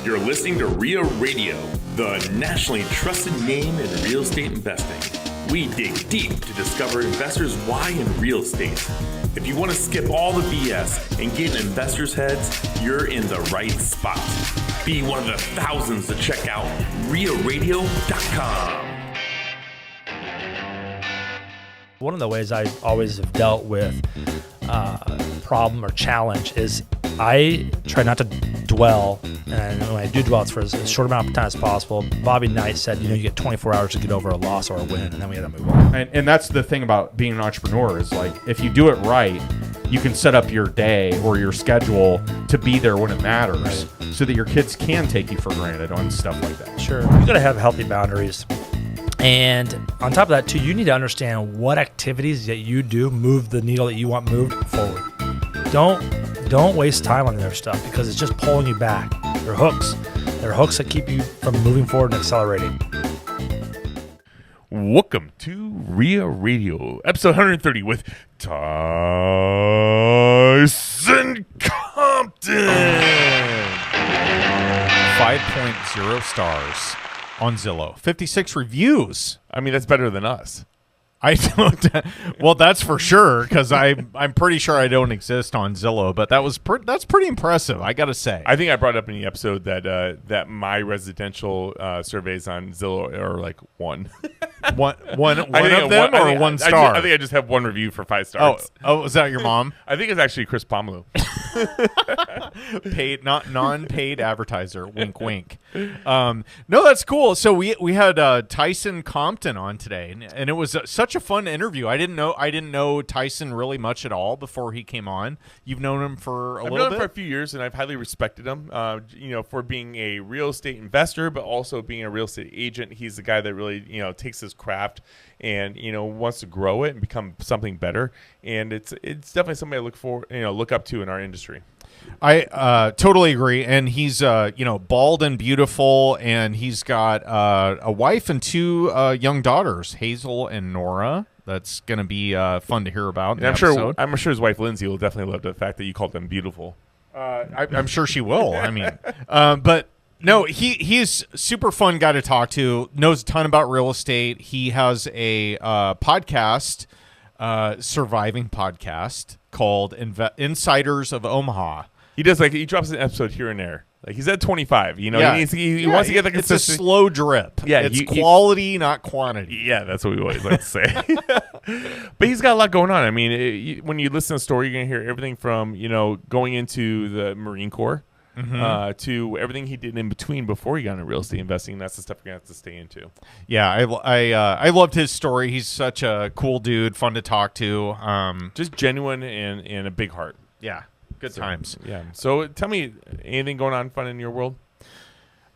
You're listening to REIA Radio, the nationally trusted name in real estate investing. We dig deep to discover investors' why in real estate. If you want to skip all the BS and get in investors' heads, you're in the right spot. Be one of the thousands to check out REIARadio.com. One of the ways I always have dealt with problem or challenge is I try not to dwell, and when I do dwell, it's for as short amount of time as possible. Bobby Knight said, you get 24 hours to get over a loss or a win, and then we got to move on. And that's the thing about being an entrepreneur is, like, if you do it right, you can set up your day or your schedule to be there when it matters, so that your kids can take you for granted on stuff like that. Sure. You got to have healthy boundaries. And on top of that, too, you need to understand what activities that you do move the needle that you want moved forward. Don't waste time on their stuff because it's just pulling you back. They're hooks. They're hooks that keep you from moving forward and accelerating. Welcome to REIA Radio, episode 130 with Tyson Compton. 5.0 stars on Zillow. 56 reviews. I mean, that's better than us. I don't. Well, that's for sure, because I'm pretty sure I don't exist on Zillow. But that's pretty impressive, I gotta say. I think I brought up in the episode that my residential surveys on Zillow are like one of them or one star. I think I just have one review for 5 stars. Oh, is that your mom? I think it's actually Chris Pomelo. Paid, not non-paid advertiser. Wink, wink. No, that's cool. So we had Tyson Compton on today, and it was such a fun interview. I didn't know Tyson really much at all before he came on. You've known him for a little bit? I've known him for a few years, and I've highly respected him. For being a real estate investor, but also being a real estate agent. He's the guy that really takes his craft and wants to grow it and become something better. And it's definitely somebody I look up to in our industry. I totally agree. And he's bald and beautiful, and he's got a wife and 2 young daughters, Hazel and Nora. That's going to be fun to hear about. And I'm sure his wife Lindsay will definitely love the fact that you called them beautiful. I'm sure she will. I mean, but no, he's super fun guy to talk to. Knows a ton about real estate. He has a podcast, surviving podcast called Insiders of Omaha. He does he drops an episode here and there. Like he's at 25. He wants to get the It's a slow drip. Yeah, it's quality, not quantity. Yeah, that's what we always like to say. But he's got a lot going on. I mean, when you listen to the story, you're gonna hear everything from going into the Marine Corps to everything he did in between before he got into real estate investing. That's the stuff you're gonna have to stay into. Yeah, I loved his story. He's such a cool dude, fun to talk to. Just genuine and a big heart. Yeah. Good times. Yeah. So tell me, anything going on fun in your world?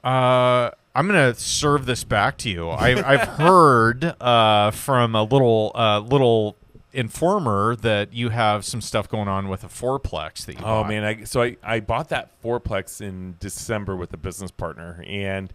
I'm gonna serve this back to you. I've heard from a little informer that you have some stuff going on with a fourplex that you bought. Oh man, I bought that fourplex in December with a business partner, and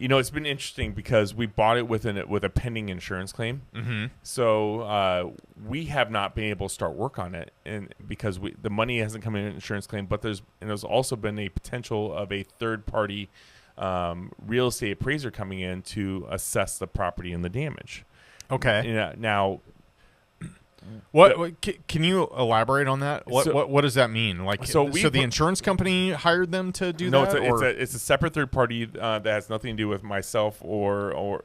it's been interesting because we bought it with a pending insurance claim. Mm-hmm. So we have not been able to start work on it, and because the money hasn't come in an insurance claim. But there's also been a potential of a third party real estate appraiser coming in to assess the property and the damage. Okay. Now, what can you elaborate on that? What does that mean? So the insurance company hired them to do that? No, it's a separate third party that has nothing to do with myself or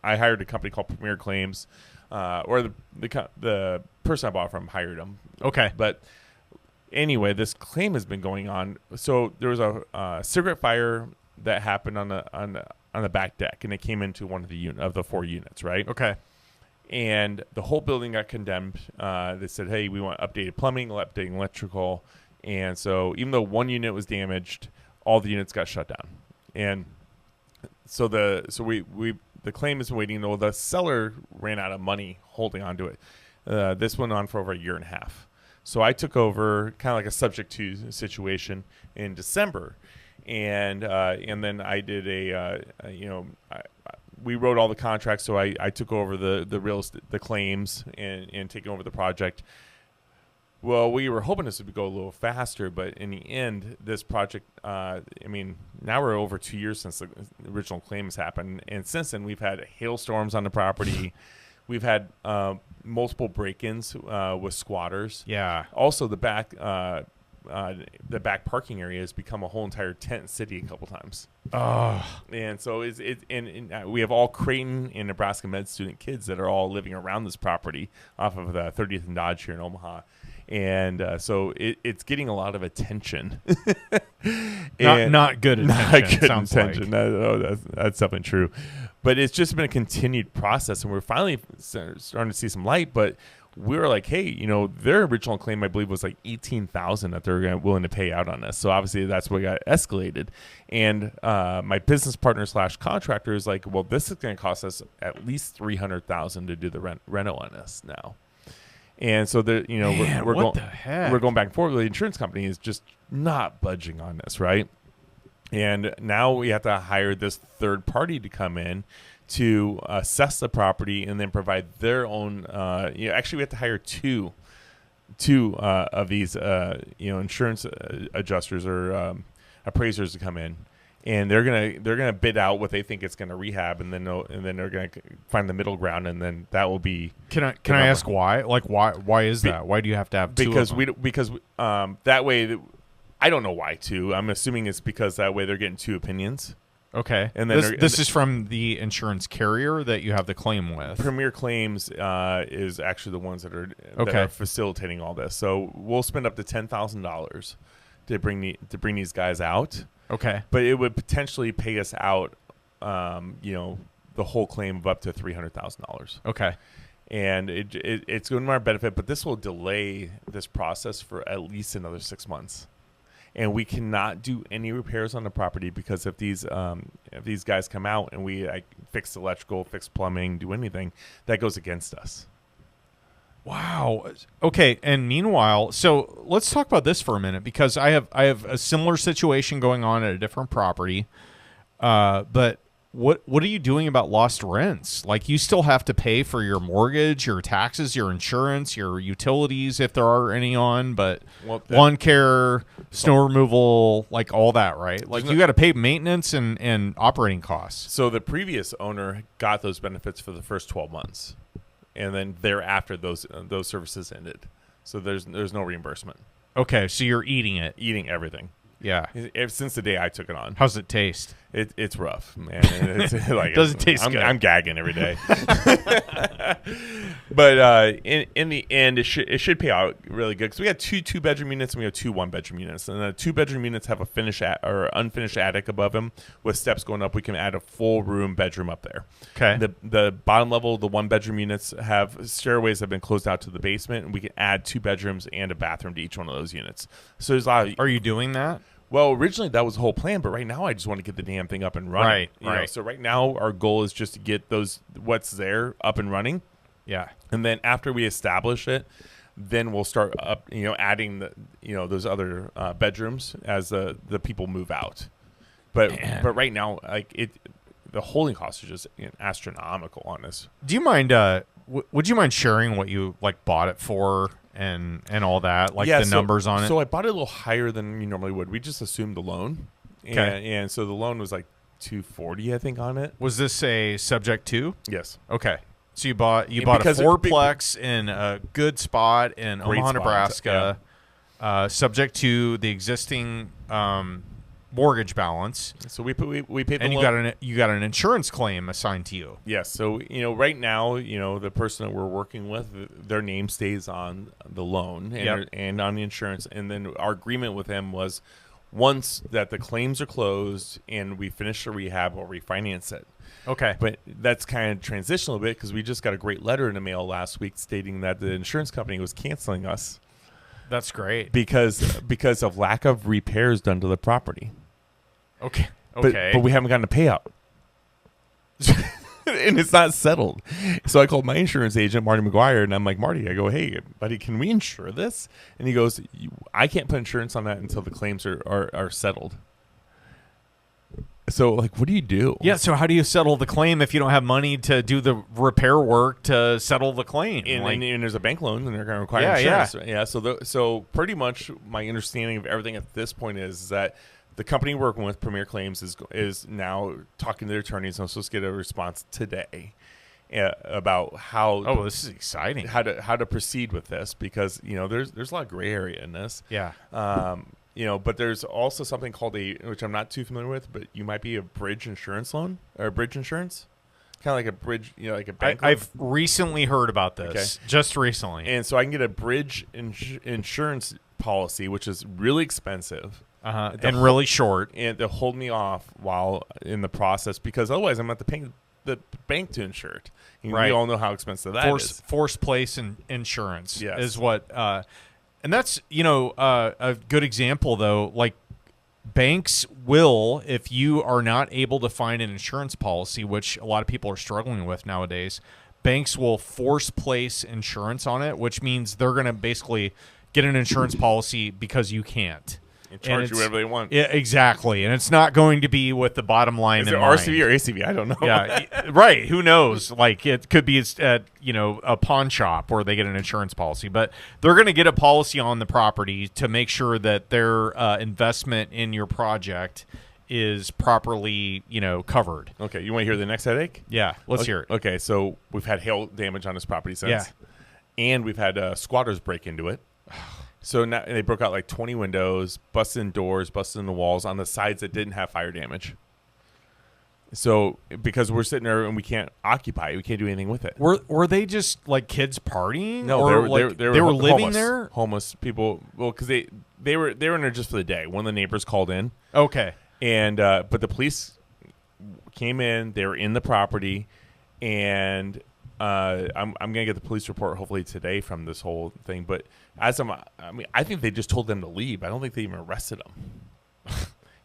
I hired a company called Premier Claims, or the person I bought from hired them. Okay, but anyway, this claim has been going on. So there was a cigarette fire that happened on the back deck, and it came into one of the 4 units, right? Okay. And the whole building got condemned. They said, hey, we want updated plumbing, updating electrical. And so even though 1 unit was damaged, all the units got shut down. And so the claim is waiting. Well, the seller ran out of money holding on to it. This went on for over 1.5 years. So I took over kind of like a subject to situation in December. And then I did we wrote all the contracts, so I took over the real estate, the claims, and taking over the project. Well, we were hoping this would go a little faster, but in the end, this project, I mean, now we're over 2 years since the original claim has happened. And since then, we've had hailstorms on the property. We've had multiple break-ins with squatters. Yeah. Also, the back parking area has become a whole entire tent city a couple times. Oh. And so we have all Creighton and Nebraska med student kids that are all living around this property off of the 30th and Dodge here in Omaha. And so it's getting a lot of attention. Not good attention. Not good sounds attention. Like. That's definitely true. But it's just been a continued process, and we're finally starting to see some light. But we were like, hey, their original claim, I believe, was like $18,000 that they're willing to pay out on this. So obviously that's what got escalated. And my business partner / contractor is like, well, this is going to cost us at least $300,000 to do the reno on this now. And so we're going back and forth. The insurance company is just not budging on this, right? And now we have to hire this third party to come in to assess the property and then provide their own. Actually, we have to hire two of these insurance adjusters or appraisers to come in. And they're gonna bid out what they think it's gonna rehab, and then they're gonna find the middle ground, and then that will be. Can I ask why? Like why is that? Why do you have to have two of them? Because that way, I don't know why two. I'm assuming it's because that way they're getting two opinions. Okay, and then this is from the insurance carrier that you have the claim with. Premier Claims is actually the ones that are facilitating all this. So we'll spend up to $10,000 to bring these guys out. Okay. But it would potentially pay us out, the whole claim of up to $300,000. Okay. And it's going to our benefit, but this will delay this process for at least another 6 months. And we cannot do any repairs on the property because if these guys come out and we fix electrical, fix plumbing, do anything, that goes against us. Wow. Okay. And meanwhile, so let's talk about this for a minute because I have a similar situation going on at a different property. But what are you doing about lost rents? Like you still have to pay for your mortgage, your taxes, your insurance, your utilities if there are any on, but lawn care, snow removal, like all that, right? Like you got to pay maintenance and operating costs. So the previous owner got those benefits for the first 12 months. And then thereafter, those services ended. So there's no reimbursement. Okay, so you're eating it. Eating everything. Yeah. Since the day I took it on. How's it taste? It's rough, man. It's like doesn't taste good. I'm gagging every day. But in the end, it should pay out really good because we had two bedroom units and we have 2 1-bedroom units. And the 2-bedroom units have a unfinished attic above them with steps going up. We can add a full room bedroom up there. Okay. The bottom level, the 1-bedroom units have stairways that have been closed out to the basement, and we can add 2 bedrooms and a bathroom to each one of those units. So there's a lot of. Are you doing that? Well, originally that was the whole plan, but right now I just want to get the damn thing up and running. Right. So right now our goal is just to get what's there up and running. Yeah. And then after we establish it, then we'll start up, adding those other bedrooms as the people move out. But right now, the holding costs are just astronomical on this. Do you mind? Would you mind sharing what you bought it for? And all that, the numbers on it. So I bought it a little higher than you normally would. We just assumed the loan, and so the loan was like $240, I think, on it. Was this a subject to? Yes. Okay. So you bought a fourplex in a good spot in Omaha, Nebraska, subject to the existing mortgage balance. So we paid the and loan. you got an insurance claim assigned to you. Yes. So right now, the person that we're working with, their name stays on the loan and on the insurance, and then our agreement with them was once that the claims are closed and we finish the rehab, we'll refinance it. Okay. But that's kind of transitional a bit because we just got a great letter in the mail last week stating that the insurance company was canceling us. That's great. Because of lack of repairs done to the property. Okay. But we haven't gotten a payout. And it's not settled. So I called my insurance agent, Marty McGuire, and I'm like, Marty, I go, hey, buddy, can we insure this? And he goes, I can't put insurance on that until the claims are settled. So, like, what do you do? Yeah, so how do you settle the claim if you don't have money to do the repair work to settle the claim? And there's a bank loan, and they're going to require insurance. Yeah. So pretty much my understanding of everything at this point is that the company working with Premier Claims is now talking to their attorneys, and I'm supposed to get a response today about how. Oh, this is exciting. How to proceed with this, because there's a lot of gray area in this. Yeah. But there's also something called which I'm not too familiar with, but you might be a bridge insurance loan or bridge insurance, kind of like a bridge, like a bank. I've recently heard about this, just recently, and so I can get a bridge insurance policy, which is really expensive, and really short, and to hold me off while in the process, because otherwise I'm at the bank to insure it. Right. We all know how expensive that is. Forced place insurance is what. And that's, a good example, though. Like, banks will, if you are not able to find an insurance policy, which a lot of people are struggling with nowadays, banks will force place insurance on it, which means they're going to basically get an insurance policy because you can't. And charge you whatever they want. Yeah, exactly. And it's not going to be with the bottom line in mind. Is it RCV or ACV? I don't know. Yeah, right. Who knows? Like, it could be at, a pawn shop where they get an insurance policy. But they're going to get a policy on the property to make sure that their investment in your project is properly, covered. Okay, you want to hear the next headache? Yeah, let's hear it. Okay, so we've had hail damage on this property since. Yeah. And we've had squatters break into it. So now they broke out like 20 windows, busted in doors, busted in the walls on the sides that didn't have fire damage. So because we're sitting there and we can't occupy it, we can't do anything with it. Were they just like kids partying? No, or they were living homeless, there. Homeless people. Well, because they were in there just for the day. One of the neighbors called in. Okay. And but the police came in. They were in the property, and I'm gonna get the police report hopefully today from this whole thing. But I think they just told them to leave. I don't think they even arrested them.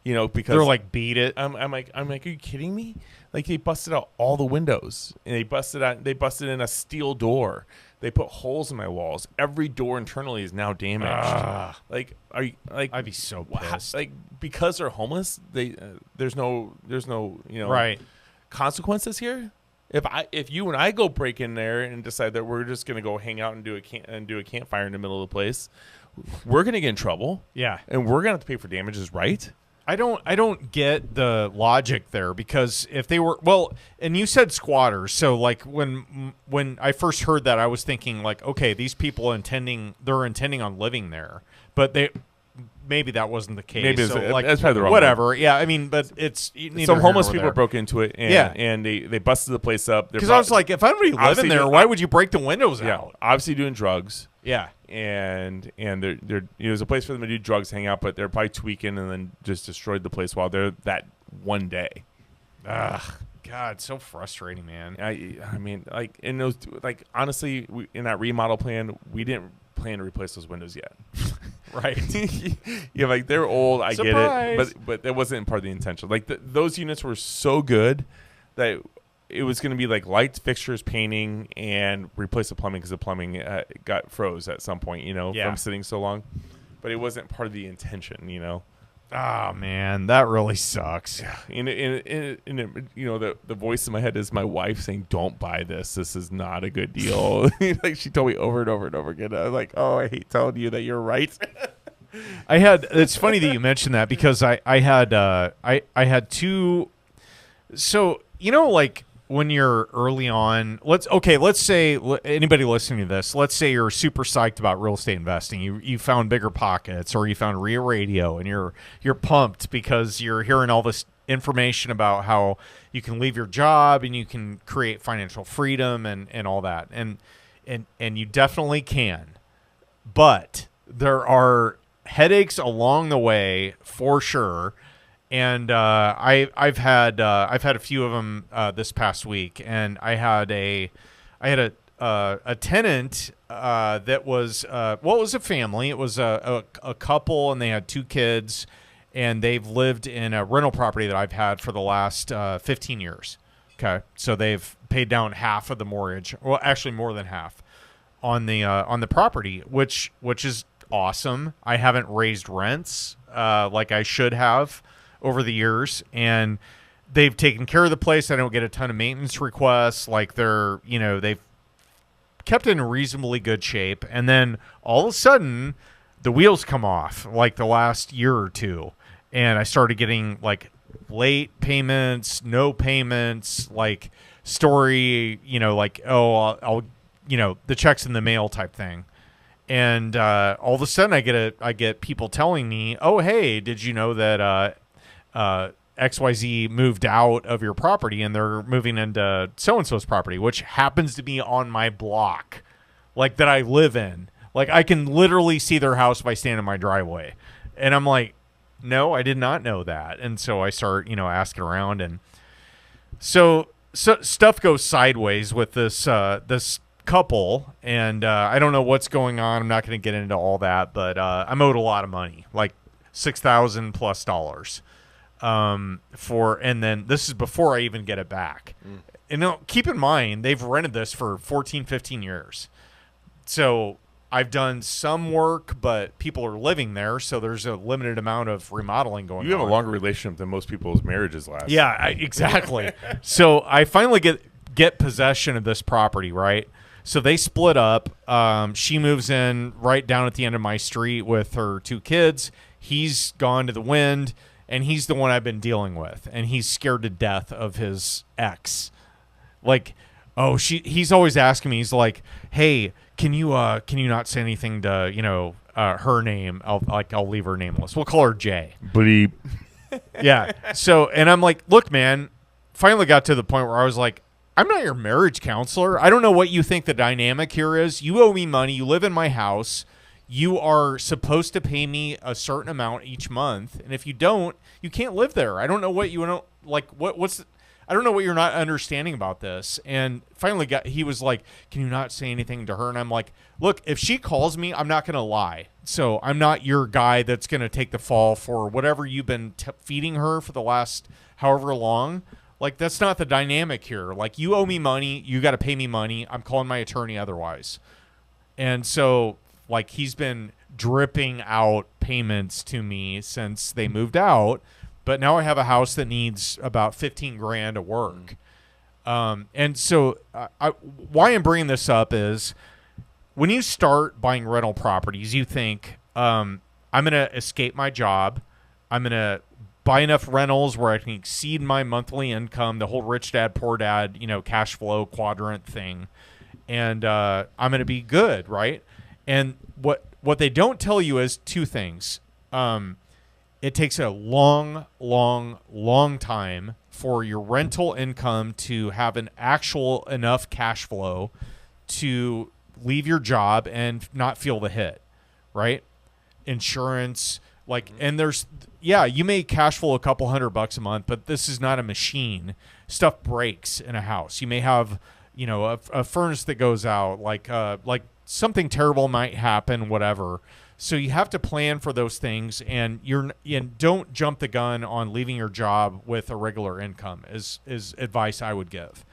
Because they're like, beat it. I'm like, are you kidding me? Like, they busted out all the windows, and they busted in a steel door. They put holes in my walls. Every door internally is now damaged. Like, are you like? I'd be so pissed. Like, because they're homeless, there's no right consequences here. If you and I go break in there and decide that we're just gonna go hang out and do a campfire in the middle of the place, we're gonna get in trouble. Yeah, and we're gonna have to pay for damages, right? I don't get the logic there, because if they were and you said squatters, so like when I first heard that, I was thinking like, okay, these people they're intending on living there, but maybe that wasn't the case. Maybe so like, that's probably the wrong whatever. one. Yeah, I mean, but it's some homeless people broke into it, and, and they busted the place up. Because I was like, if anybody living there, why would you break the windows out? Obviously doing drugs. Yeah, and there's a place for them to do drugs, hang out, but they're probably tweaking and then just destroyed the place while they're that one day. Ugh, God, so frustrating, man. I mean, like, in those, like, honestly, in that remodel plan, we didn't plan to replace those windows yet. Right. Yeah, like, they're old. I Surprise. get it, but that wasn't part of the intention. Like, those units were so good that it was going to be like lights, fixtures, painting, and replace the plumbing, because the plumbing got froze at some point, from sitting so long. But it wasn't part of the intention, Oh, man, that really sucks. Yeah. And the voice in my head is my wife saying, "Don't buy this. This is not a good deal." Like, she told me over and over and over again. I was like, "Oh, I hate telling you that you're right." It's funny that you mentioned that, because I had two. So, like, when you're early on, let's say anybody listening to this, let's say you're super psyched about real estate investing. You found Bigger Pockets, or you found REIA Radio, and you're pumped because you're hearing all this information about how you can leave your job and you can create financial freedom and all that. And you definitely can. But there are headaches along the way, for sure. And I've had a few of them this past week, and I had a tenant that was it was a family. It was a couple, and they had 2 kids, and they've lived in a rental property that I've had for the last 15 years. Okay, so they've paid down half of the mortgage, well, actually more than half, on the property, which is awesome. I haven't raised rents like I should have over the years, and they've taken care of the place. I don't get a ton of maintenance requests. Like they've kept it in reasonably good shape. And then all of a sudden the wheels come off like the last year or two. And I started getting like late payments, no payments, like story, like, oh, I'll the check's in the mail type thing. And all of a sudden I get people telling me, oh, hey, did you know that XYZ moved out of your property and they're moving into so-and-so's property, which happens to be on my block, like that I live in. Like I can literally see their house if I stand in my driveway. And I'm like, no, I did not know that. And so I start, asking around. And so stuff goes sideways with this couple. And I don't know what's going on. I'm not going to get into all that, but I'm owed a lot of money, like $6,000+ and then this is before I even get it back. And keep in mind, they've rented this for 14, 15 years. So I've done some work, but people are living there. So there's a limited amount of remodeling going on. You have a longer relationship than most people's marriages last. Yeah, exactly. So I finally get possession of this property, right? So they split up. She moves in right down at the end of my street with her 2 kids. He's gone to the wind. And he's the one I've been dealing with, and he's scared to death of his ex. Like, oh, he's always asking me. He's like, "Hey, can you not say anything to her name? I'll leave her nameless. We'll call her Jay." Bleep. Yeah. So, and I'm like, "Look, man." Finally got to the point where I was like, "I'm not your marriage counselor. I don't know what you think the dynamic here is. You owe me money. You live in my house. You are supposed to pay me a certain amount each month, and if you don't, you can't live there. I don't know what you don't like. I don't know what you're not understanding about this." And finally, he was like, "Can you not say anything to her?" And I'm like, "Look, if she calls me, I'm not going to lie. So I'm not your guy that's going to take the fall for whatever you've been feeding her for the last however long. Like that's not the dynamic here. Like you owe me money, you got to pay me money. I'm calling my attorney otherwise." And so. Like he's been dripping out payments to me since they moved out, but now I have a house that needs about $15,000 of work. And so why I'm bringing this up is when you start buying rental properties, you think, I'm going to escape my job. I'm going to buy enough rentals where I can exceed my monthly income, the whole rich dad, poor dad, cash flow quadrant thing. And I'm going to be good, right? And what they don't tell you is 2 things. It takes a long, long, long time for your rental income to have an actual enough cash flow to leave your job and not feel the hit, right? Insurance, and you may cash flow a couple $100 a month, but this is not a machine. Stuff breaks in a house. You may have, a furnace that goes out, like something terrible might happen, whatever. So you have to plan for those things, and don't jump the gun on leaving your job with a regular income is advice I would give.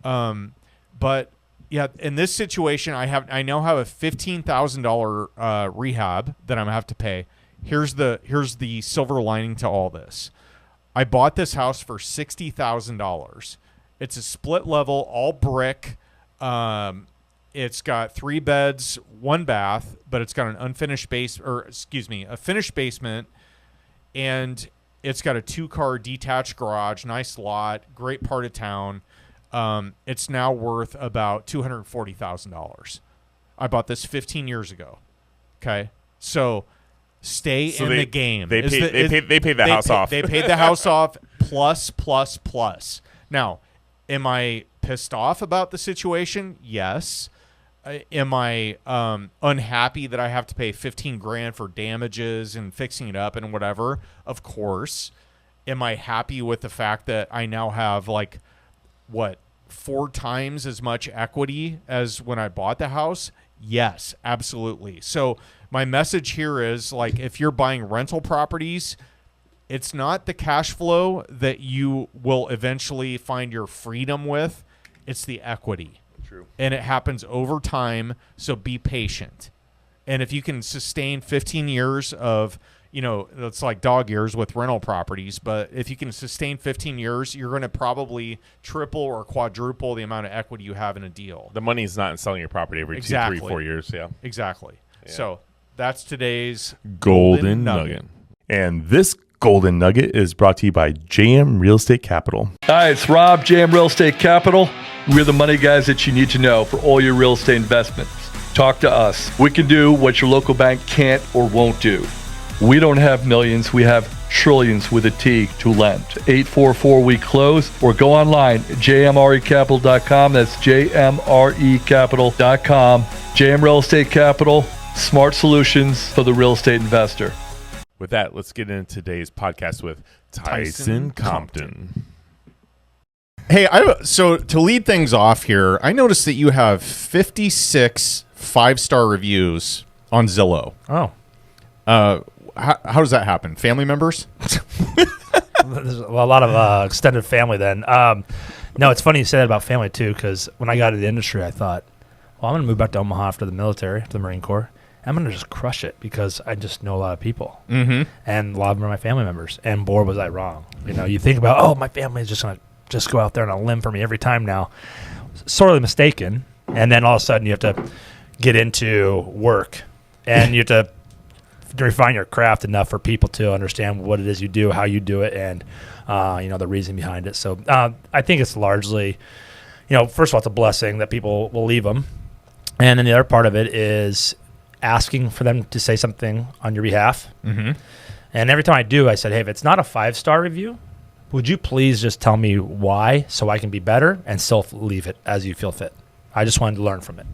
But yeah, in this situation, I now have a $15,000 rehab that I'm gonna have to pay. Here's the silver lining to all this. I bought this house for $60,000. It's a split level, all brick. It's got 3 beds, 1 bath, but it's got an a finished basement, and it's got a 2-car detached garage, nice lot, great part of town. It's now worth about $240,000. I bought this 15 years ago. Okay, so stay in the game. They paid the house off. They paid the house off plus. Now, am I pissed off about the situation? Yes. Am I unhappy that I have to pay $15,000 for damages and fixing it up and whatever? Of course. Am I happy with the fact that I now have 4 times as much equity as when I bought the house? Yes, absolutely. So my message here is if you're buying rental properties, it's not the cash flow that you will eventually find your freedom with. It's the equity. True. And it happens over time, so be patient. And if you can sustain 15 years of, it's like dog years with rental properties. But if you can sustain 15 years, you're going to probably triple or quadruple the amount of equity you have in a deal. The money's not in selling your property every 2, 3, 4 years. Yeah, exactly. Yeah. So that's today's Golden Nugget. And this Golden Nugget is brought to you by JM Real Estate Capital. Hi, it's Rob, JM Real Estate Capital. We're the money guys that you need to know for all your real estate investments. Talk to us. We can do what your local bank can't or won't do. We don't have millions, we have trillions with a T to lend. 844 we close, or go online, jmrecapital.com. That's jmrecapital.com. JM Real Estate Capital, smart solutions for the real estate investor. With that, let's get into today's podcast with Tyson Compton. Hey, so to lead things off here, I noticed that you have 56 5-star reviews on Zillow. Oh. How does that happen? Family members? There's a lot of extended family then. No, it's funny you say that about family too, because when I got into the industry, I thought, well, I'm going to move back to Omaha after the military, after the Marine Corps. I'm going to just crush it because I just know a lot of people. Mm-hmm. And a lot of them are my family members. And boy, was I wrong. You think about, my family is just going to just go out there on a limb for me every time now. Sorely mistaken. And then all of a sudden you have to get into work and you have to refine your craft enough for people to understand what it is you do, how you do it, and the reason behind it. So I think it's largely, first of all, it's a blessing that people will leave them, and then the other part of it is asking for them to say something on your behalf. Mm-hmm. And every time I do, I said, hey, if it's not a 5-star review, would you please just tell me why so I can be better and still leave it as you feel fit? I just wanted to learn from it.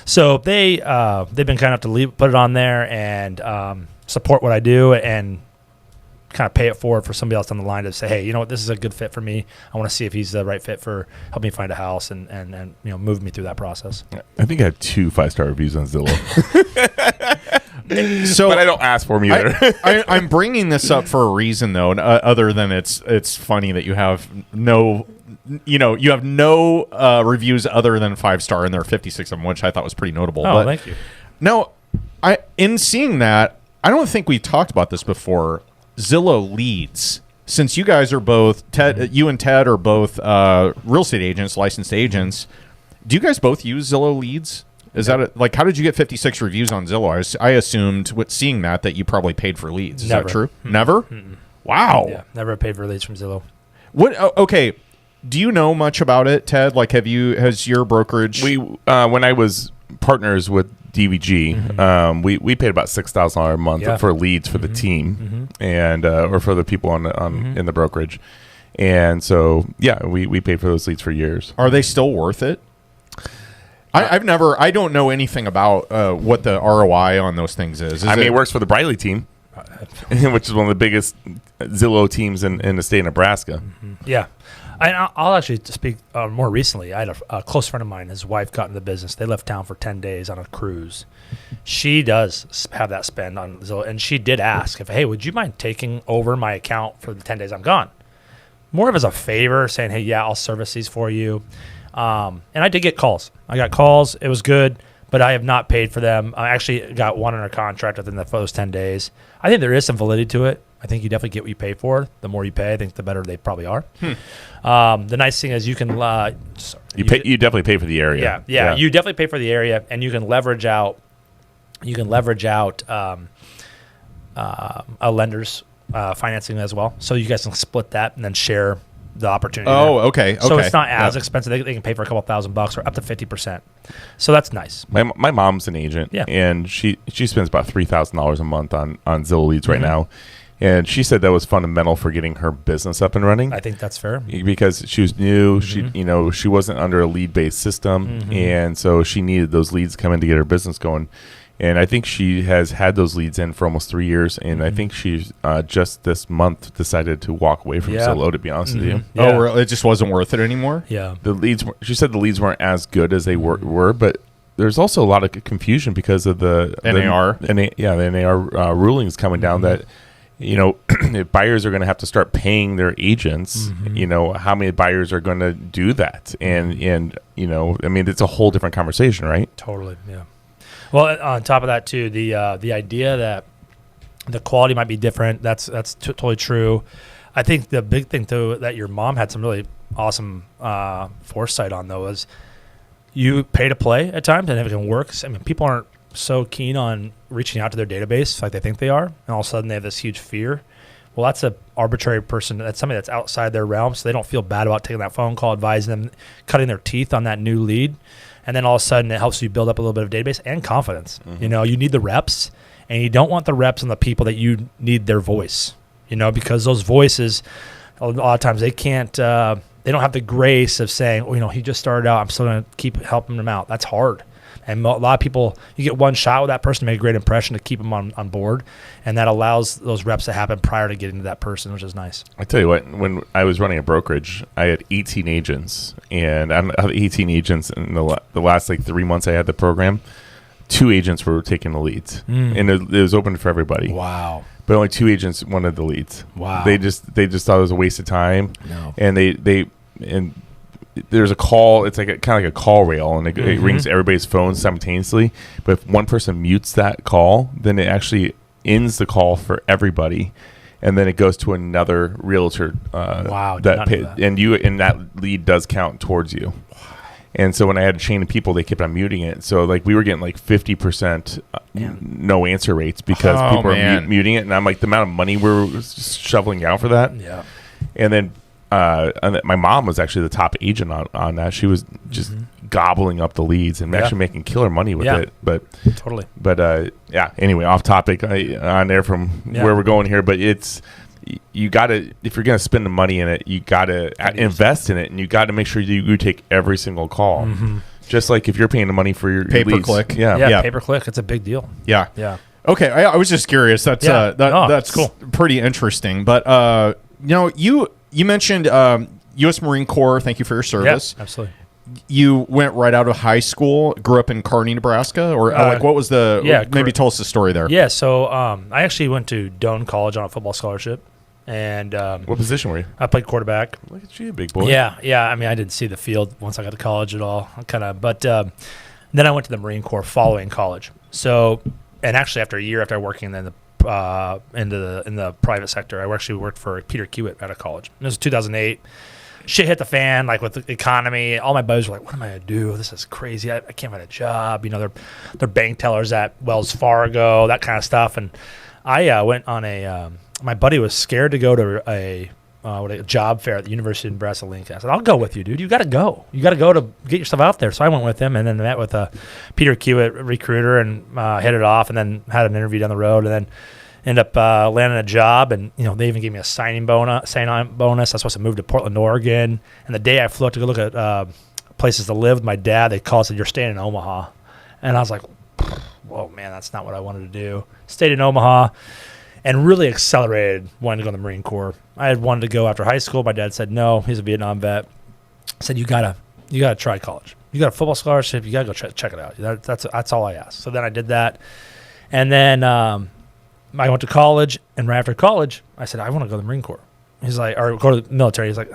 So they've been kind enough to put it on there and support what I do and kind of pay it forward for somebody else on the line to say, hey, you know what, this is a good fit for me. I want to see if he's the right fit for help me find a house and move me through that process. I think I have 2 5-star reviews on Zillow. So, but I don't ask for them either. I'm bringing this up for a reason, though, other than it's funny that you have no reviews other than 5-star, and there are 56 of them, which I thought was pretty notable. Oh, but thank you. No, in seeing that, I don't think we talked about this before. Zillow leads. Since you guys are both, Ted, you and Ted are both real estate agents, licensed agents, do you guys both use Zillow leads? Is that how did you get 56 reviews on Zillow? I assumed with seeing that you probably paid for leads. Is that true? Mm-mm. Never? Mm-mm. Wow. Yeah, never paid for leads from Zillow. What? Okay. Do you know much about it, Ted? Has your brokerage? When I was partners with DVG, mm-hmm. We paid about $6,000 a month for leads for the team, and or for the people in the brokerage, and so we paid for those leads for years. Are they still worth it? I don't know anything about what the ROI on those things is. It works for the Briley team, which is one of the biggest Zillow teams in the state of Nebraska. Mm-hmm. Yeah. I'll actually speak more recently. I had a close friend of mine. His wife got in the business. They left town for 10 days on a cruise. She does have that spend on Zillow, and she did ask hey, would you mind taking over my account for the 10 days I'm gone? More of as a favor, saying, hey, I'll service these for you. And I did get calls. I got calls. It was good, but I have not paid for them. I actually got one under contract within those 10 days. I think there is some validity to it. I think you definitely get what you pay for. The more you pay, I think the better they probably are. The nice thing is you can you definitely pay for the area. Yeah. You definitely pay for the area, and you can leverage out. A lender's financing as well, so you guys can split that and then share the opportunity. Oh, okay. So it's not as expensive. They can pay for a couple $1,000 or up to 50%. So that's nice. My mom's an agent, and she spends about $3,000 a month on Zillow leads right now. And she said that was fundamental for getting her business up and running. I think that's fair. Because she was new. She wasn't under a lead-based system, and so she needed those leads to come in to get her business going. And I think she has had those leads in for almost 3 years, and I think she's just this month decided to walk away from Zillow, to be honest with you. Yeah. Oh, really? It just wasn't worth it anymar? Yeah. The leads. She said the leads weren't as good as they were, but there's also a lot of confusion because of the NAR. The NAR rulings coming down that. If buyers are going to have to start paying their agents, how many buyers are going to do that? And it's a whole different conversation, right? Totally, yeah. Well, on top of that too, the idea that The quality might be different. That's totally true. I think the big thing, though, that your mom had some really awesome foresight on, though, is you pay to play at times, and if it can work. I mean, people aren't so keen on reaching out to their database like they think they are, and all of a sudden they have this huge fear. Well, that's an arbitrary person. That's somebody that's outside their realm, so they don't feel bad about taking that phone call, advising them, cutting their teeth on that new lead. And then all of a sudden it helps you build up a little bit of database and confidence. Mm-hmm. You know, you need the reps, and you don't want the reps on the people that you need their voice, you know, because those voices, a lot of times they can't, they don't have the grace of saying, oh, you know, he just started out, I'm still going to keep helping him out. That's hard. And a lot of people, you get one shot with that person to make a great impression to keep them on board, and that allows those reps to happen prior to getting to that person, which is nice. I tell you what, when I was running a brokerage, I had 18 agents, and out of 18 agents in the last like 3 months I had the program, 2 agents were taking the leads, and it was open for everybody. Wow. But only 2 agents wanted the leads. Wow. They just thought it was a waste of time. No. And and there's a call. It's like kind of like a call rail, and it rings everybody's phones simultaneously. But if one person mutes that call, then it actually ends the call for everybody, and then it goes to another realtor. Wow! That lead does count towards you. And so when I had a chain of people, they kept on muting it. So like we were getting like 50% no answer rates because people are muting it, and I'm like, the amount of money we're shoveling out for that. Yeah. And then my mom was actually the top agent on that. She was just gobbling up the leads and actually making killer money with it. But totally. But anyway, off topic on there from where we're going here. But you got to, if you're going to spend the money in it, you got to invest in it, and you got to make sure you take every single call. Mm-hmm. Just like if you're paying the money for your pay-per-click. Yeah, pay-per-click. It's a big deal. Yeah. Yeah. Okay, I was just curious. That's that's cool. Pretty interesting. But you mentioned U.S. Marine Corps. Thank you for your service. Yeah, absolutely. You went right out of high school, grew up in Kearney, Nebraska, or what was the? Maybe tell us the story there. Yeah, so I actually went to Doane College on a football scholarship, and what position were you? I played quarterback. Look at you, big boy. Yeah. I mean, I didn't see the field once I got to college at all, but then I went to the Marine Corps following college. So, and actually after a year after working in the private sector, I actually worked for Peter Kiewit out of college. It was 2008. Shit hit the fan, like with the economy. All my buddies were like, what am I going to do? This is crazy. I can't find a job. You know, they're bank tellers at Wells Fargo, that kind of stuff. And I went on my buddy was scared to go to a job fair at the University of Nebraska-Lincoln. I said, I'll go with you, dude. You got to go. You got to go to get yourself out there. So I went with him, and then met with a Peter Kiewit recruiter and hit it off, and then had an interview down the road, and then ended up landing a job, and they even gave me a sign-on bonus. I was supposed to move to Portland, Oregon, and the day I flew out to go look at places to live with my dad, they called and said, you're staying in Omaha. And I was like, whoa, man, that's not what I wanted to do. Stayed in Omaha and really accelerated wanting to go to the Marine Corps. I had wanted to go after high school. My dad said no. He's a Vietnam vet. Said, you gotta try college. You got a football scholarship. You gotta go check it out. That's all I asked. So then I did that, and then I went to college, and right after college, I said, I want to go to the Marine Corps. He's like, or go to the military. He's like,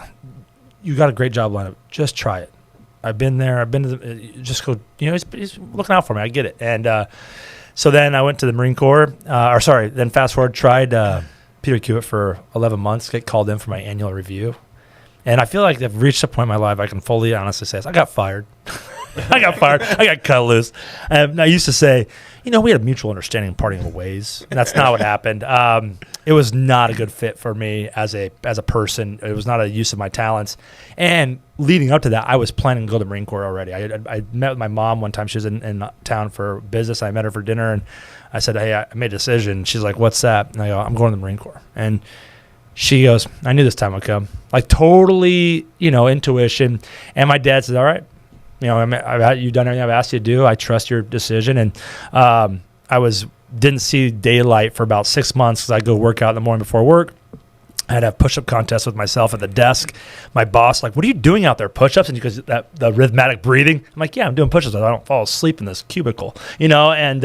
you got a great job lineup. Just try it. I've been there. I've been to just go. He's looking out for me. I get it. And so then I went to the Marine Corps. Then fast forward, tried Peter Kiewit for 11 months, get called in for my annual review. And I feel like I've reached a point in my life I can fully honestly say, I got fired. I got cut loose. I used to say, we had a mutual understanding and parting of ways, and that's not what happened. It was not a good fit for me as a person. It was not a use of my talents. And leading up to that, I was planning to go to the Marine Corps already. I met with my mom one time. She was in town for business. I met her for dinner, and I said, hey, I made a decision. She's like, what's that? And I go, I'm going to the Marine Corps. And she goes, I knew this time would come. Like totally, intuition. And my dad said, all right. You've done everything I've asked you to do. I trust your decision. And I didn't see daylight for about 6 months because I'd go work out in the morning before work. I had to have push-up contests with myself at the desk. My boss, like, what are you doing out there, push-ups? And because the rhythmic breathing, I'm like, yeah, I'm doing push-ups. I don't fall asleep in this cubicle, And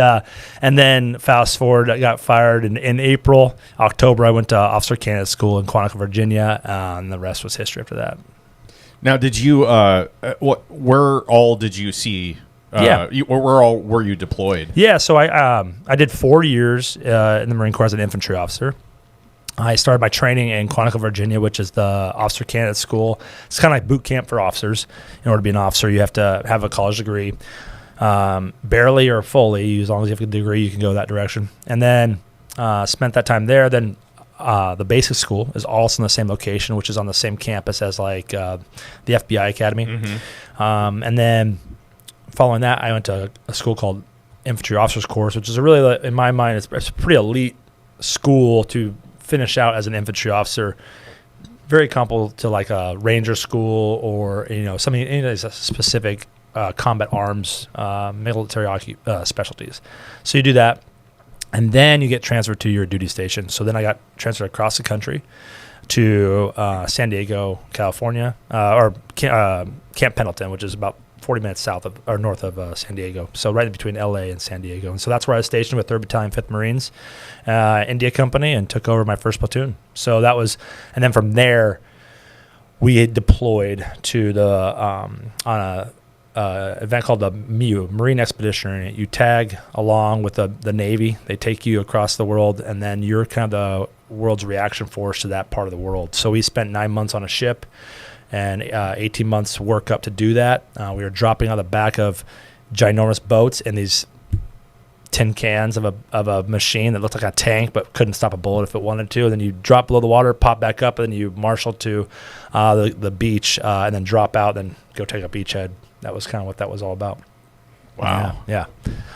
then fast forward, I got fired in April. October, I went to Officer Candidate School in Quantico, Virginia, and the rest was history after that. Now, did you where all did you see Where all were you deployed? Yeah, so I did 4 years in the Marine Corps as an infantry officer. I started my training in Quantico, Virginia, which is the officer candidate school. It's kind of like boot camp for officers. In order to be an officer, you have to have a college degree. Barely or fully, as long as you have a degree, you can go that direction. And then spent that time there. Then the basic school is also in the same location, which is on the same campus as like the FBI Academy. Mm-hmm. And then following that, I went to a school called Infantry Officers Course, which is a really, in my mind, it's a pretty elite school to finish out as an infantry officer. Very comparable to like a ranger school or something, any of these specific combat arms, military specialties. So you do that, and then you get transferred to your duty station. So then I got transferred across the country to San Diego, California, or Camp Pendleton, which is about 40 minutes south of or north of San Diego. So right in between LA and San Diego. And so that's where I was stationed with 3rd Battalion, 5th Marines, India Company, and took over my first platoon. So that was, and then from there, we had deployed to the on a event called the MIU, Marine Expeditionary Unit. You tag along with the Navy. They take you across the world, and then you're kind of the world's reaction force to that part of the world. So we spent 9 months on a ship and 18 months work up to do that. We were dropping on the back of ginormous boats in these tin cans of a machine that looked like a tank but couldn't stop a bullet if it wanted to. And then you drop below the water, pop back up, and then you marshal to the beach and then drop out, then go take a beachhead. That was kind of what that was all about. Wow. Yeah.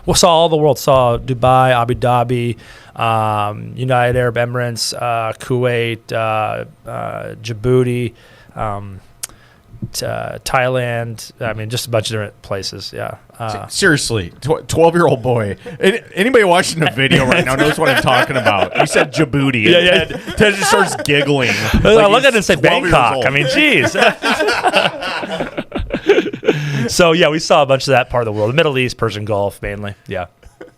We saw all the world. Saw Dubai, Abu Dhabi, United Arab Emirates, Kuwait, Djibouti, Thailand. I mean, just a bunch of different places. Yeah. Seriously, 12-year-old boy. Anybody watching the video right now knows what I'm talking about. You said Djibouti. Yeah. Ted just starts giggling. I look at it and say Bangkok. I mean, geez. So, yeah, we saw a bunch of that part of the world. The Middle East, Persian Gulf, mainly. Yeah.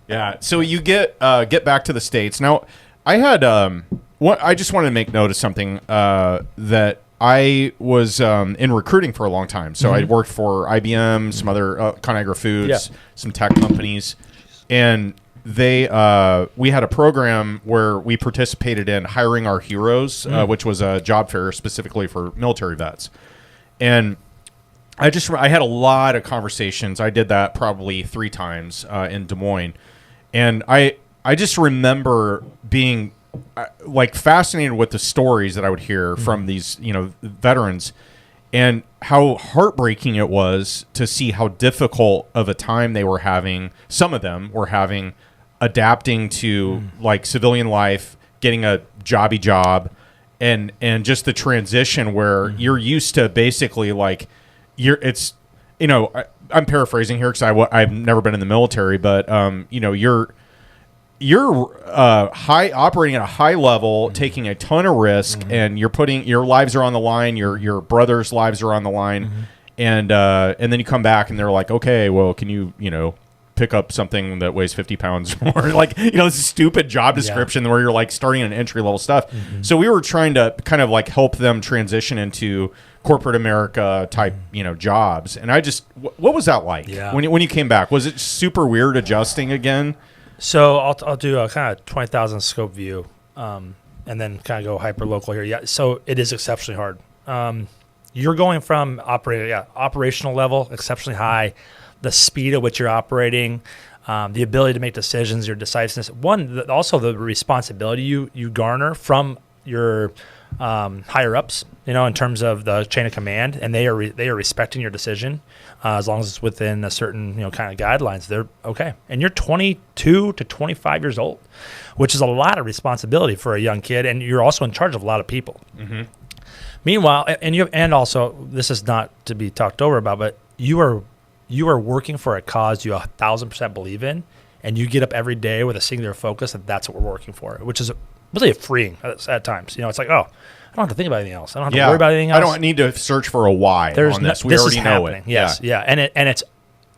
Yeah. So you get back to the States. Now, I had I just wanted to make note of something that I was in recruiting for a long time. So I worked for IBM, some other ConAgra Foods, some tech companies, and we had a program where we participated in hiring our heroes, which was a job fair specifically for military vets. And I had a lot of conversations. I did that probably 3 times in Des Moines, and I just remember being like fascinated with the stories that I would hear from these veterans, and how heartbreaking it was to see how difficult of a time they were having. Some of them were having adapting to like civilian life, getting a jobby job, and just the transition where you're used to basically like. I'm paraphrasing here because I've never been in the military, but you're operating at a high level, taking a ton of risk, and you're putting your lives are on the line, your brother's lives are on the line, and then you come back and they're like, okay, well, can you pick up something that weighs 50 pounds more? Like, this stupid job description where you're like starting an entry level stuff. So we were trying to kind of like help them transition into corporate America type, jobs. And what was that like when you came back? Was it super weird adjusting again? So I'll do a kind of 20,000 scope view, and then kind of go hyper local here. Yeah. So it is exceptionally hard. You're going from operational level, exceptionally high, the speed at which you're operating, the ability to make decisions, your decisiveness. Also the responsibility you garner from your higher ups, in terms of the chain of command, and they are respecting your decision as long as it's within a certain kind of guidelines. They're okay, and you're 22 to 25 years old, which is a lot of responsibility for a young kid, and you're also in charge of a lot of people. Meanwhile, and also this is not to be talked over about, but you are working for a cause you 1,000% believe in, and you get up every day with a singular focus, and that's what we're working for, which is really freeing at times. It's like, oh, I don't have to think about anything else. I don't have to worry about anything else. I don't need to search for a why on this. We already know it. Yes, yeah. And it's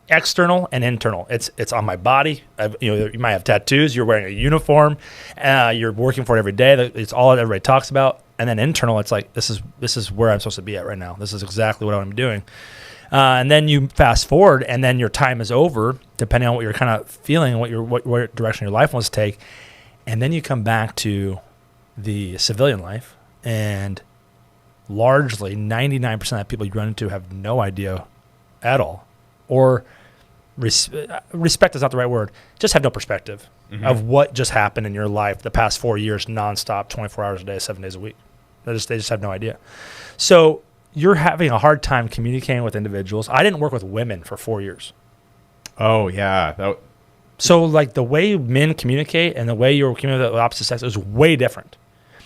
external and internal. It's on my body. You might have tattoos. You're wearing a uniform. You're working for it every day. It's all everybody talks about. And then internal, it's like, this is where I'm supposed to be at right now. This is exactly what I'm doing. And then you fast forward, and then your time is over, depending on what you're kind of feeling and what direction your life wants to take. And then you come back to the civilian life, and largely 99% of the people you run into have no idea at all, or respect is not the right word, just have no perspective of what just happened in your life the past 4 years, nonstop, 24 hours a day, 7 days a week. They just have no idea. So you're having a hard time communicating with individuals. I didn't work with women for 4 years. Oh, yeah. So like the way men communicate and the way you're communicating with the opposite sex is way different.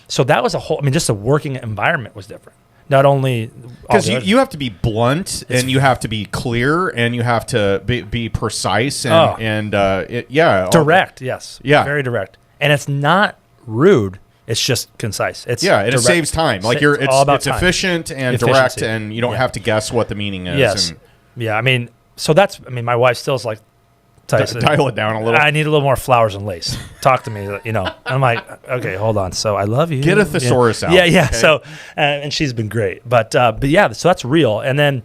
So that was just the working environment was different. Not only because you have to be blunt and you have to be clear and you have to be precise and direct. Yes, yeah, very direct. And it's not rude. It's just concise. It's it saves time. Like it's time. Efficient and direct, and you don't have to guess what the meaning is. Yes, so that's. My wife still is like, Tyson, dial it down a little. I need a little more flowers and lace. Talk to me, I'm like, okay, hold on. So I love you. Get a thesaurus out. Yeah. Okay? So, and she's been great, but yeah, so that's real. And then,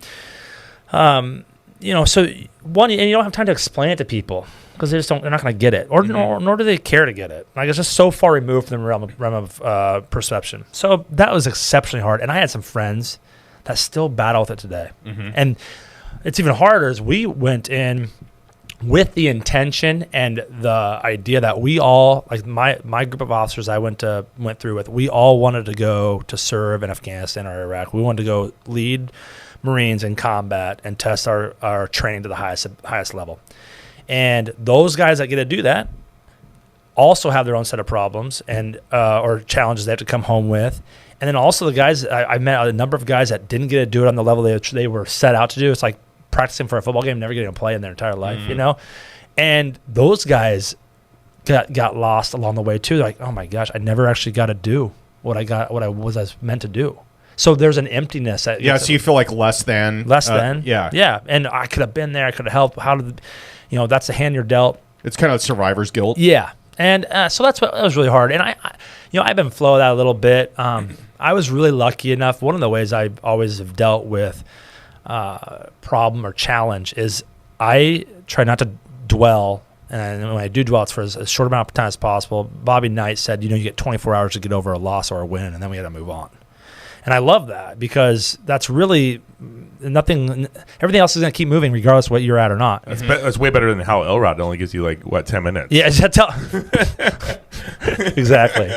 so one, and you don't have time to explain it to people because they're not going to get it, or nor do they care to get it. Like it's just so far removed from the realm of perception. So that was exceptionally hard. And I had some friends that still battle with it today, and it's even harder as we went in with the intention and the idea that we all, like my group of officers I went through with, we all wanted to go to serve in Afghanistan or Iraq. We wanted to go lead Marines in combat and test our training to the highest level. And those guys that get to do that also have their own set of problems and or challenges they have to come home with. And then also the guys, I met a number of guys that didn't get to do it on the level they were set out to do. It's like practicing for a football game, never getting to play in their entire life, and those guys got lost along the way too. They're like, oh my gosh, I never actually got to do what I was meant to do. So there's an emptiness. So you feel like less than. Yeah. And I could have been there. I could have helped. How did, that's the hand you're dealt. It's kind of survivor's guilt. Yeah. And so that was really hard. And I I've been flowing that a little bit. I was really lucky enough. One of the ways I always have dealt with problem or challenge is I try not to dwell, and when I do dwell, it's for as short amount of time as possible. Bobby Knight said, you get 24 hours to get over a loss or a win, and then we got to move on. And I love that because that's really nothing. Everything else is going to keep moving regardless of what you're at or not. That's way better than how Elrod only gives you 10 minutes. Yeah, exactly.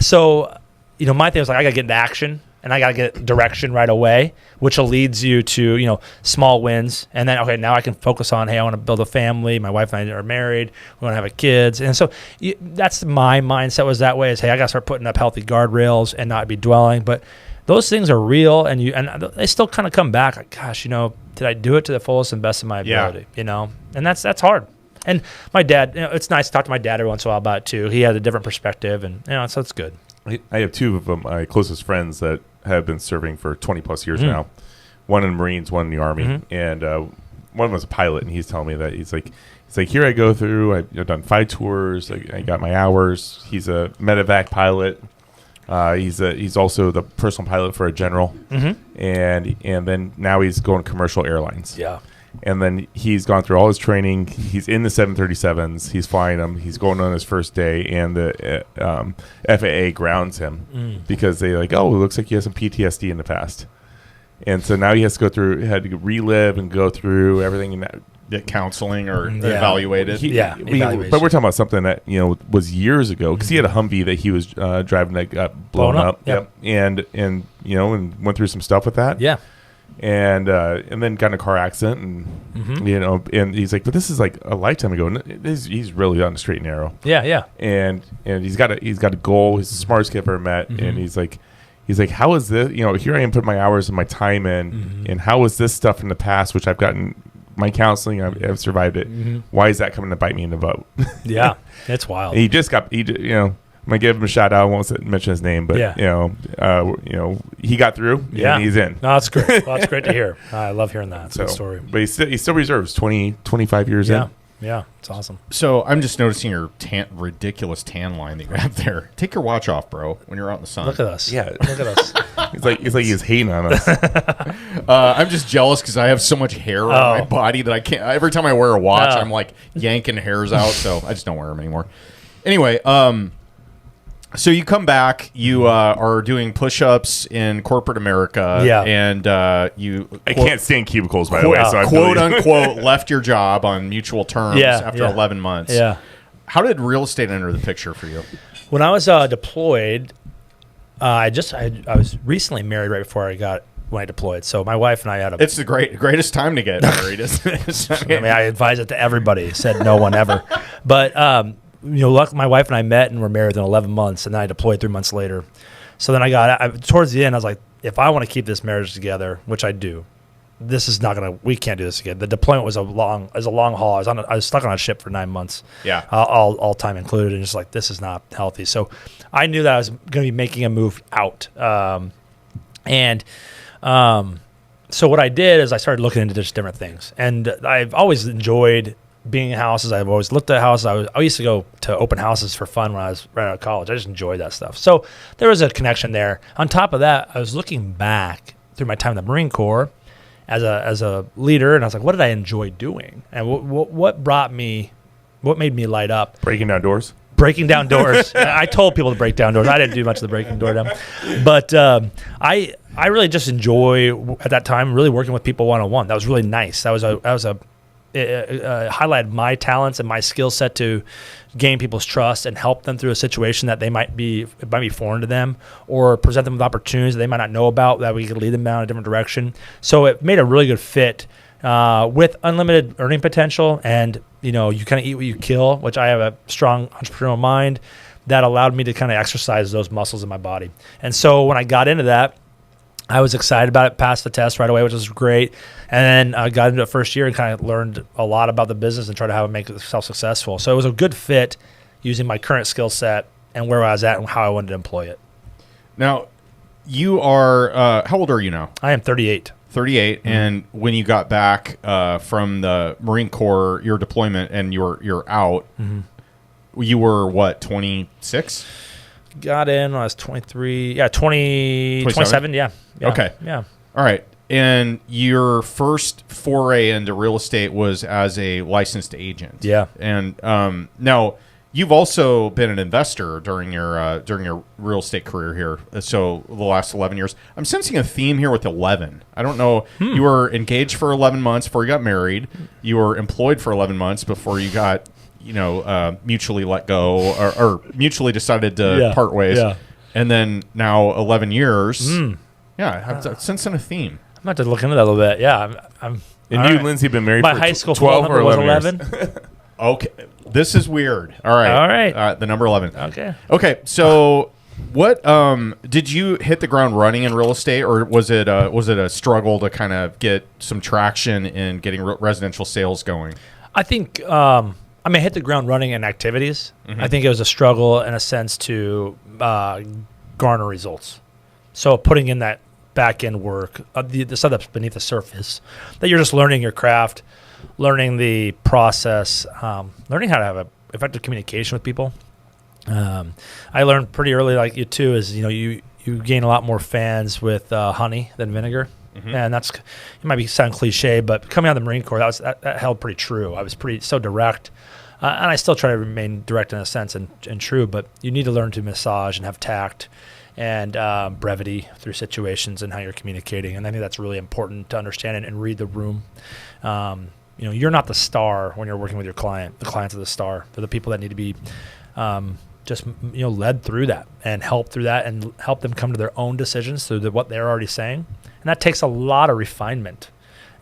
So my thing was I got to get into action. And I got to get direction right away, which leads you to, small wins. And then, okay, now I can focus on, hey, I want to build a family. My wife and I are married. We want to have kids. And so that's my mindset was that way is, hey, I got to start putting up healthy guardrails and not be dwelling. But those things are real, and they still kind of come back. Like, gosh, did I do it to the fullest and best of my ability? And that's hard. And my dad, it's nice to talk to my dad every once in a while about it too. He had a different perspective, and so it's good. I have two of my closest friends that have been serving for 20 plus years now. One in the Marines, one in the Army, and one of them was a pilot. And he's telling me that he's like, here I go through. I've done 5 tours. I got my hours. He's a medevac pilot. He's also the personal pilot for a general, and then now he's going commercial airlines. Yeah. And then he's gone through all his training. He's in the 737s. He's flying them. He's going on his first day, and the FAA grounds him because they it looks like he has some PTSD in the past. And so now he has to had to relive and go through everything and get counseling or evaluated. But we're talking about something that was years ago because he had a Humvee that he was driving that got blown up. Yep. And went through some stuff with that. Yeah. And then got in a car accident, and and he's like, but this is like a lifetime ago. And he's really on the straight and narrow. Yeah. And he's got a goal. He's the smartest kid I've ever met. And he's like, how is this? Here I am putting my hours and my time in, and how is this stuff in the past, which I've gotten my counseling, I've survived it. Why is that coming to bite me in the butt? Yeah, it's wild. And I'm gonna give him a shout out. I won't mention his name, but he got through. Yeah, and he's in. No, that's great. Well, that's great to hear. I love hearing that. It's a good story. But he still reserves 25 years in. Yeah, it's awesome. So I'm just noticing your ridiculous tan line that you have there. Take your watch off, bro, when you're out in the sun. Look at us. Yeah. Look at us. It's like he's hating on us. I'm just jealous because I have so much hair on my body that I can't. Every time I wear a watch, I'm like yanking hairs out. So I just don't wear them anymore. Anyway, so you come back. You are doing push-ups in corporate America. Yeah. And I can't stand cubicles, by the way. So I quote unquote left your job on mutual terms after 11 months. Yeah. How did real estate enter the picture for you? When I was deployed, I was recently married right before when I deployed. So my wife and I had It's the greatest time to get married, isn't it? I advise it to everybody. Said no one ever. But my wife and I met and were married within 11 months, and then I deployed 3 months later. So then towards the end, I was like, if I want to keep this marriage together, which I do, we can't do this again. The deployment was a long haul. I was stuck on a ship for 9 months. Yeah. All time included, and just like, this is not healthy. So I knew that I was going to be making a move out. So what I did is I started looking into just different things, and I've always enjoyed being in houses. I've always looked at houses. I used to go to open houses for fun when I was right out of college. I just enjoyed that stuff. So there was a connection there. On top of that, I was looking back through my time in the Marine Corps as a leader, and I was like, what did I enjoy doing? And what made me light up? Breaking down doors. Breaking down doors. I told people to break down doors. I didn't do much of the breaking door down. But I really just enjoy, at that time, really working with people one-on-one. That was really nice. It highlighted my talents and my skill set to gain people's trust and help them through a situation that it might be foreign to them, or present them with opportunities that they might not know about that we could lead them down a different direction. So it made a really good fit with unlimited earning potential, and you kind of eat what you kill, which I have a strong entrepreneurial mind that allowed me to kind of exercise those muscles in my body. And so when I got into that, I was excited about it, passed the test right away, which was great. And then I got into it first year and kind of learned a lot about the business and tried to have it make itself successful. So it was a good fit using my current skill set and where I was at and how I wanted to employ it. Now, you are, how old are you now? I am 38. 38. Mm-hmm. And when you got back from the Marine Corps, your deployment, and you're out, mm-hmm. You were what, 26? Got in when I was 23. Yeah, 27. Yeah. Okay. Yeah. All right. And your first foray into real estate was as a licensed agent. Yeah. And now you've also been an investor during your real estate career here. So the last 11 years, I'm sensing a theme here with 11. I don't know. You were engaged for 11 months before you got married. You were employed for 11 months before you got, mutually let go or mutually decided to part ways. Yeah. And then now 11 years. Yeah, I'm sensing a theme. I'm going to have to look into that a little bit. Yeah. And you and Lindsay have been married for high school 12 or 11 years. Okay. This is weird. All right. The number 11. Okay. So what did you hit the ground running in real estate, or was it a struggle to kind of get some traction in getting residential sales going? I think I hit the ground running in activities. Mm-hmm. I think it was a struggle in a sense to garner results. So putting in that back end work, the stuff that's beneath the surface, that you're just learning your craft, learning the process, learning how to have effective communication with people. I learned pretty early, like you too, is you gain a lot more fans with honey than vinegar. Mm-hmm. And it might sound cliche, but coming out of the Marine Corps, that held pretty true. I was so direct, and I still try to remain direct in a sense and true. But you need to learn to massage and have tact and brevity through situations and how you're communicating. And I think that's really important to understand and read the room. You're not the star when you're working with your client. The clients are the star. They're the people that need to be led through that and help through that and help them come to their own decisions through what they're already saying. And that takes a lot of refinement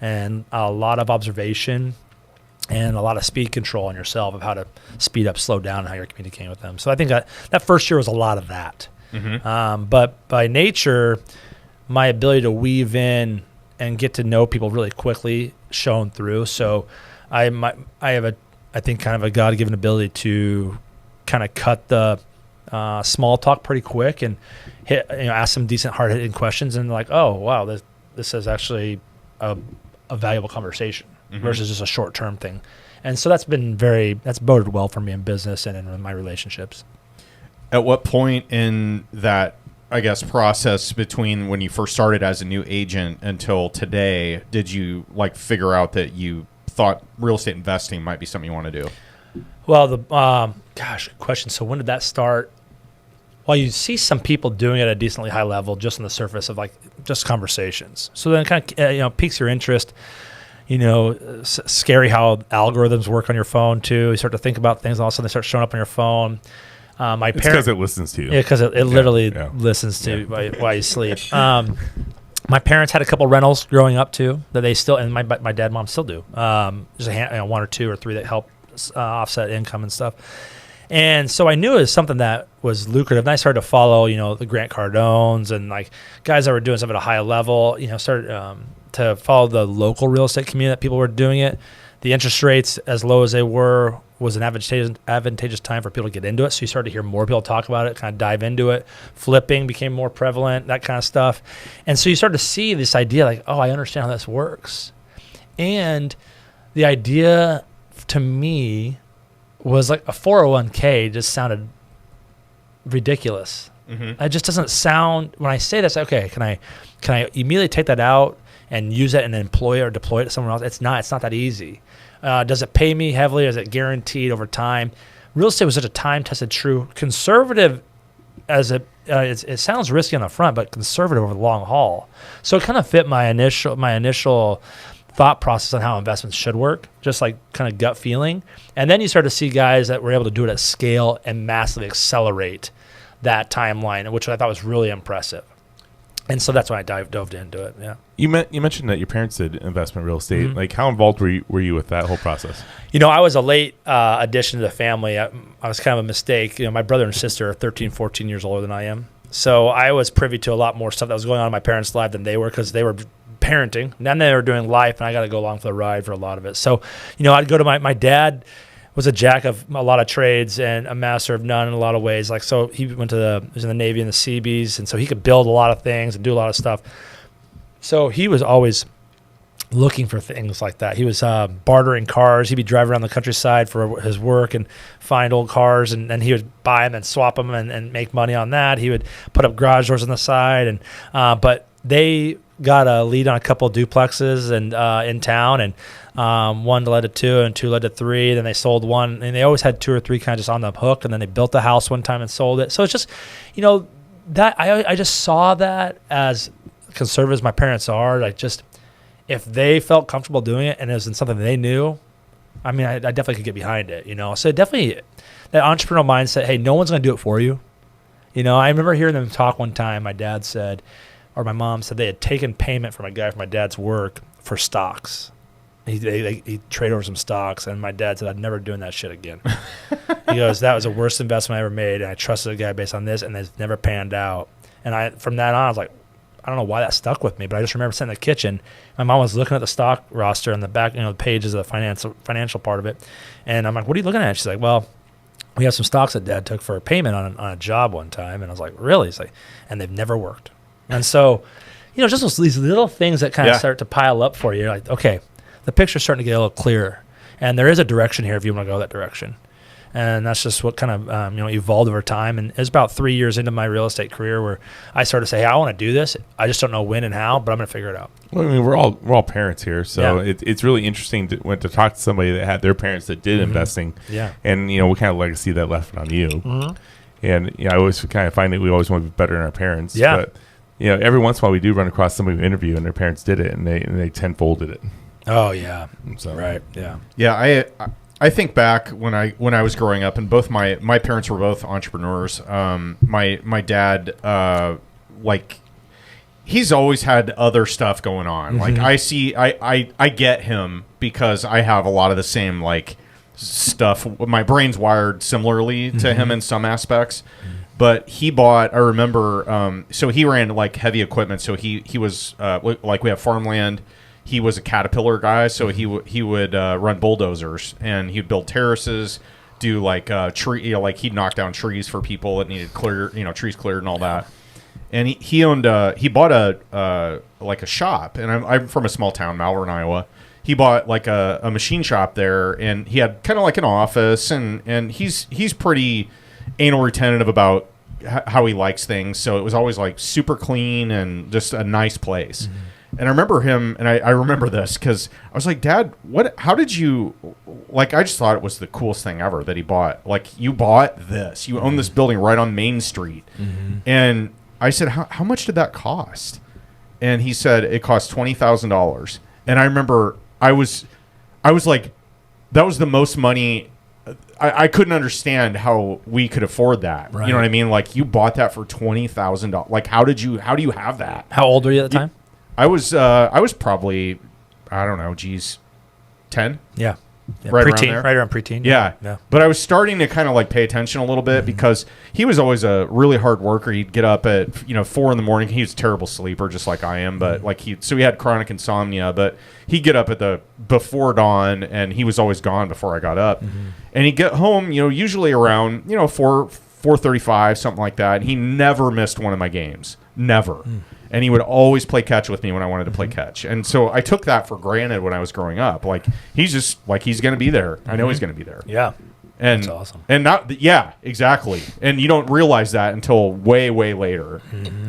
and a lot of observation and a lot of speed control on yourself of how to speed up, slow down, and how you're communicating with them. So I think that first year was a lot of that. Mm-hmm. But by nature, my ability to weave in and get to know people really quickly shone through. So I have I think kind of a God-given ability to kind of cut the small talk pretty quick and ask some decent hard-hitting questions, and like, oh wow, this is actually a valuable conversation versus just a short-term thing. And so that's boded well for me in business and in my relationships. At what point in that, I guess, process between when you first started as a new agent until today, did you like figure out that you thought real estate investing might be something you want to do? Well, good question. So when did that start? Well, you see some people doing it at a decently high level just on the surface of like just conversations. So then it kind of piques your interest. Scary how algorithms work on your phone too. You start to think about things, all of a sudden they start showing up on your phone. It's because it listens to you. Yeah, because it literally listens to you while you sleep. My parents had a couple rentals growing up too that they still, and my dad and mom still do. There's one or two or three that help offset income and stuff. And so I knew it was something that was lucrative. And I started to follow, the Grant Cardones and like guys that were doing stuff at a high level. Started to follow the local real estate community that people were doing it. The interest rates, as low as they were, was an advantageous time for people to get into it. So you started to hear more people talk about it, kind of dive into it. Flipping became more prevalent, that kind of stuff. And so you started to see this idea like, oh, I understand how this works. And the idea to me was like a 401k just sounded ridiculous. Mm-hmm. It just doesn't sound, when I say this, okay, can I immediately take that out and use it and employ it or deploy it to someone else? It's not that easy. Does it pay me heavily? Is it guaranteed over time? Real estate was such a time-tested, true conservative. It sounds risky on the front, but conservative over the long haul. So it kind of fit my initial thought process on how investments should work, just like kind of gut feeling. And then you start to see guys that were able to do it at scale and massively accelerate that timeline, which I thought was really impressive. And so that's when I dove into it. Yeah. You mentioned that your parents did investment real estate. Mm-hmm. Like, how involved were you with that whole process? I was a late addition to the family. I was kind of a mistake. My brother and sister are 13, 14 years older than I am. So I was privy to a lot more stuff that was going on in my parents' life than they were, because they were parenting. And then they were doing life, and I got to go along for the ride for a lot of it. So, I'd go to my dad was a jack of a lot of trades and a master of none in a lot of ways. Like, so he was in the Navy and the Seabees, and so he could build a lot of things and do a lot of stuff. So he was always looking for things like that. He was bartering cars. He'd be driving around the countryside for his work and find old cars, and then he would buy them and swap them and make money on that. He would put up garage doors on the side, and but they got a lead on a couple of duplexes and in town, and one led to two and two led to three. Then they sold one, and they always had two or three kind of just on the hook, and then they built the house one time and sold it. So it's just, that I just saw that as conservative as my parents are, like, just if they felt comfortable doing it and it was in something they knew, I mean, I definitely could get behind it, So definitely that entrepreneurial mindset, hey, no one's going to do it for you. I remember hearing them talk one time. My dad said, or my mom said, they had taken payment from a guy from my dad's work for stocks. He traded over some stocks, and my dad said, I'm never doing that shit again. He goes, that was the worst investment I ever made, and I trusted a guy based on this, and it's never panned out. And from that on, I was like, I don't know why that stuck with me, but I just remember sitting in the kitchen. My mom was looking at the stock roster on the back, the pages of the financial part of it. And I'm like, what are you looking at? She's like, well, we have some stocks that Dad took for a payment on a job one time. And I was like, really? He's like, and they've never worked. And so, just these little things that kind of start to pile up for you. You're like, okay, the picture's starting to get a little clearer. And there is a direction here if you want to go that direction. And that's just what kind of evolved over time. And it was about 3 years into my real estate career where I started to say, hey, I want to do this. I just don't know when and how, but I'm going to figure it out. Well, I mean, we're all parents here, so it's really interesting to talk to somebody that had their parents that did investing. Yeah. And what kind of legacy that left on you. Mm-hmm. And I always kind of find that we always want to be better than our parents. Yeah. But every once in a while we do run across somebody we interview and their parents did it and they tenfolded it. Oh yeah. So right. Yeah. Yeah. I think back when I was growing up, and both my parents were both entrepreneurs. My dad, he's always had other stuff going on. Mm-hmm. I get him because I have a lot of the same stuff. My brain's wired similarly to him in some aspects. Mm-hmm. But he bought, I remember, so he ran heavy equipment. So he was we have farmland. He was a Caterpillar guy, so he would run bulldozers, and he'd build terraces, do tree, he'd knock down trees for people that needed trees cleared and all that. And he bought a shop, and I'm from a small town, Malvern, Iowa. he bought like a machine shop there, and he had kind of like an office, and he's pretty anal retentive about how he likes things. So it was always like super clean and just a nice place. And I remember him, and I remember this because I was like, Dad, how did you, like, I just thought it was the coolest thing ever that he bought. Like, you bought this. You own this building right on Main Street. And I said, how much did that cost? And he said, it cost $20,000. And I remember I was like, that was the most money. I couldn't understand how we could afford that. Right. You know what I mean? Like, you bought that for $20,000. Like, how do you have that? How old were you at the time? I was probably, I don't know, 10. Yeah. Right preteen, around there. right around preteen. Yeah. But I was starting to kind of like pay attention a little bit because he was always a really hard worker. He'd get up at 4 a.m. He was a terrible sleeper, just like I am. But like so he had chronic insomnia. But he'd get up before dawn, and he was always gone before I got up. And he'd get home, usually around 4:35, something like that. And he never missed one of my games, never. And he would always play catch with me when I wanted to play catch. And so I took that for granted when I was growing up. Like, he's just like, he's going to be there. I know he's going to be there. Yeah. And that's awesome. And exactly. And you don't realize that until way, way later,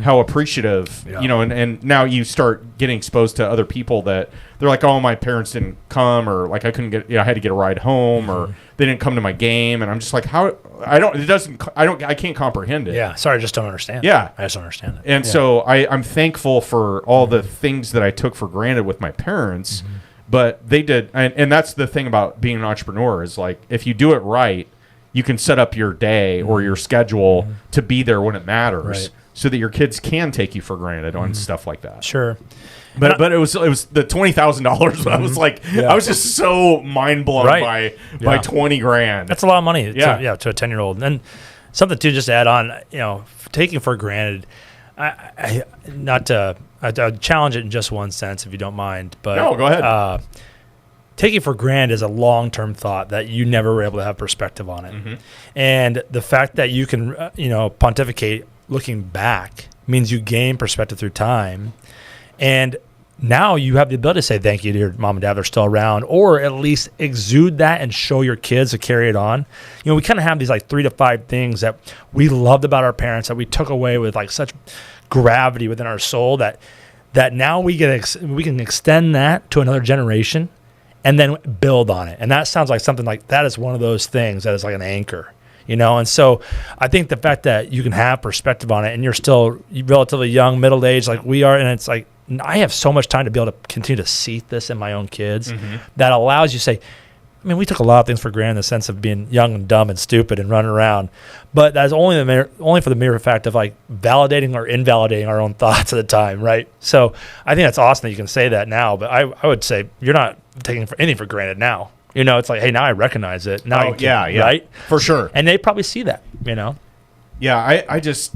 how appreciative, and now you start getting exposed to other people that they're like, oh, my parents didn't come, or like I couldn't get, I had to get a ride home, or they didn't come to my game. And I'm just like, I can't comprehend it. Yeah. Sorry, I just don't understand. Yeah. I just don't understand it. And so I'm thankful for all the things that I took for granted with my parents. But they did, and that's the thing about being an entrepreneur is like, if you do it right, you can set up your day or your schedule to be there when it matters, so that your kids can take you for granted on stuff like that. Sure. But it was the $20,000. I was like, I was just so mind blown by $20,000. That's a lot of money. To a 10-year-old. And something to just add on, taking for granted. I'd challenge it in just one sense, if you don't mind. But no, go ahead. Taking for granted is a long-term thought that you never were able to have perspective on it. And the fact that you can, pontificate looking back means you gain perspective through time. And now you have the ability to say thank you to your mom and dad, they're still around, or at least exude that and show your kids to carry it on. We kind of have these like 3 to 5 things that we loved about our parents that we took away with like such gravity within our soul that now we can extend that to another generation and then build on it. And that sounds like something like that is one of those things that is like an anchor, And so I think the fact that you can have perspective on it and you're still relatively young, middle-aged like we are, and it's like I have so much time to be able to continue to seat this in my own kids that allows you to say, we took a lot of things for granted in the sense of being young and dumb and stupid and running around, but that's only for the mere fact of like validating or invalidating our own thoughts at the time, right? So I think that's awesome that you can say that now, but I would say you're not taking anything for granted now. It's like, hey, now I recognize it. Now right? For sure. And they probably see that, Yeah, I just,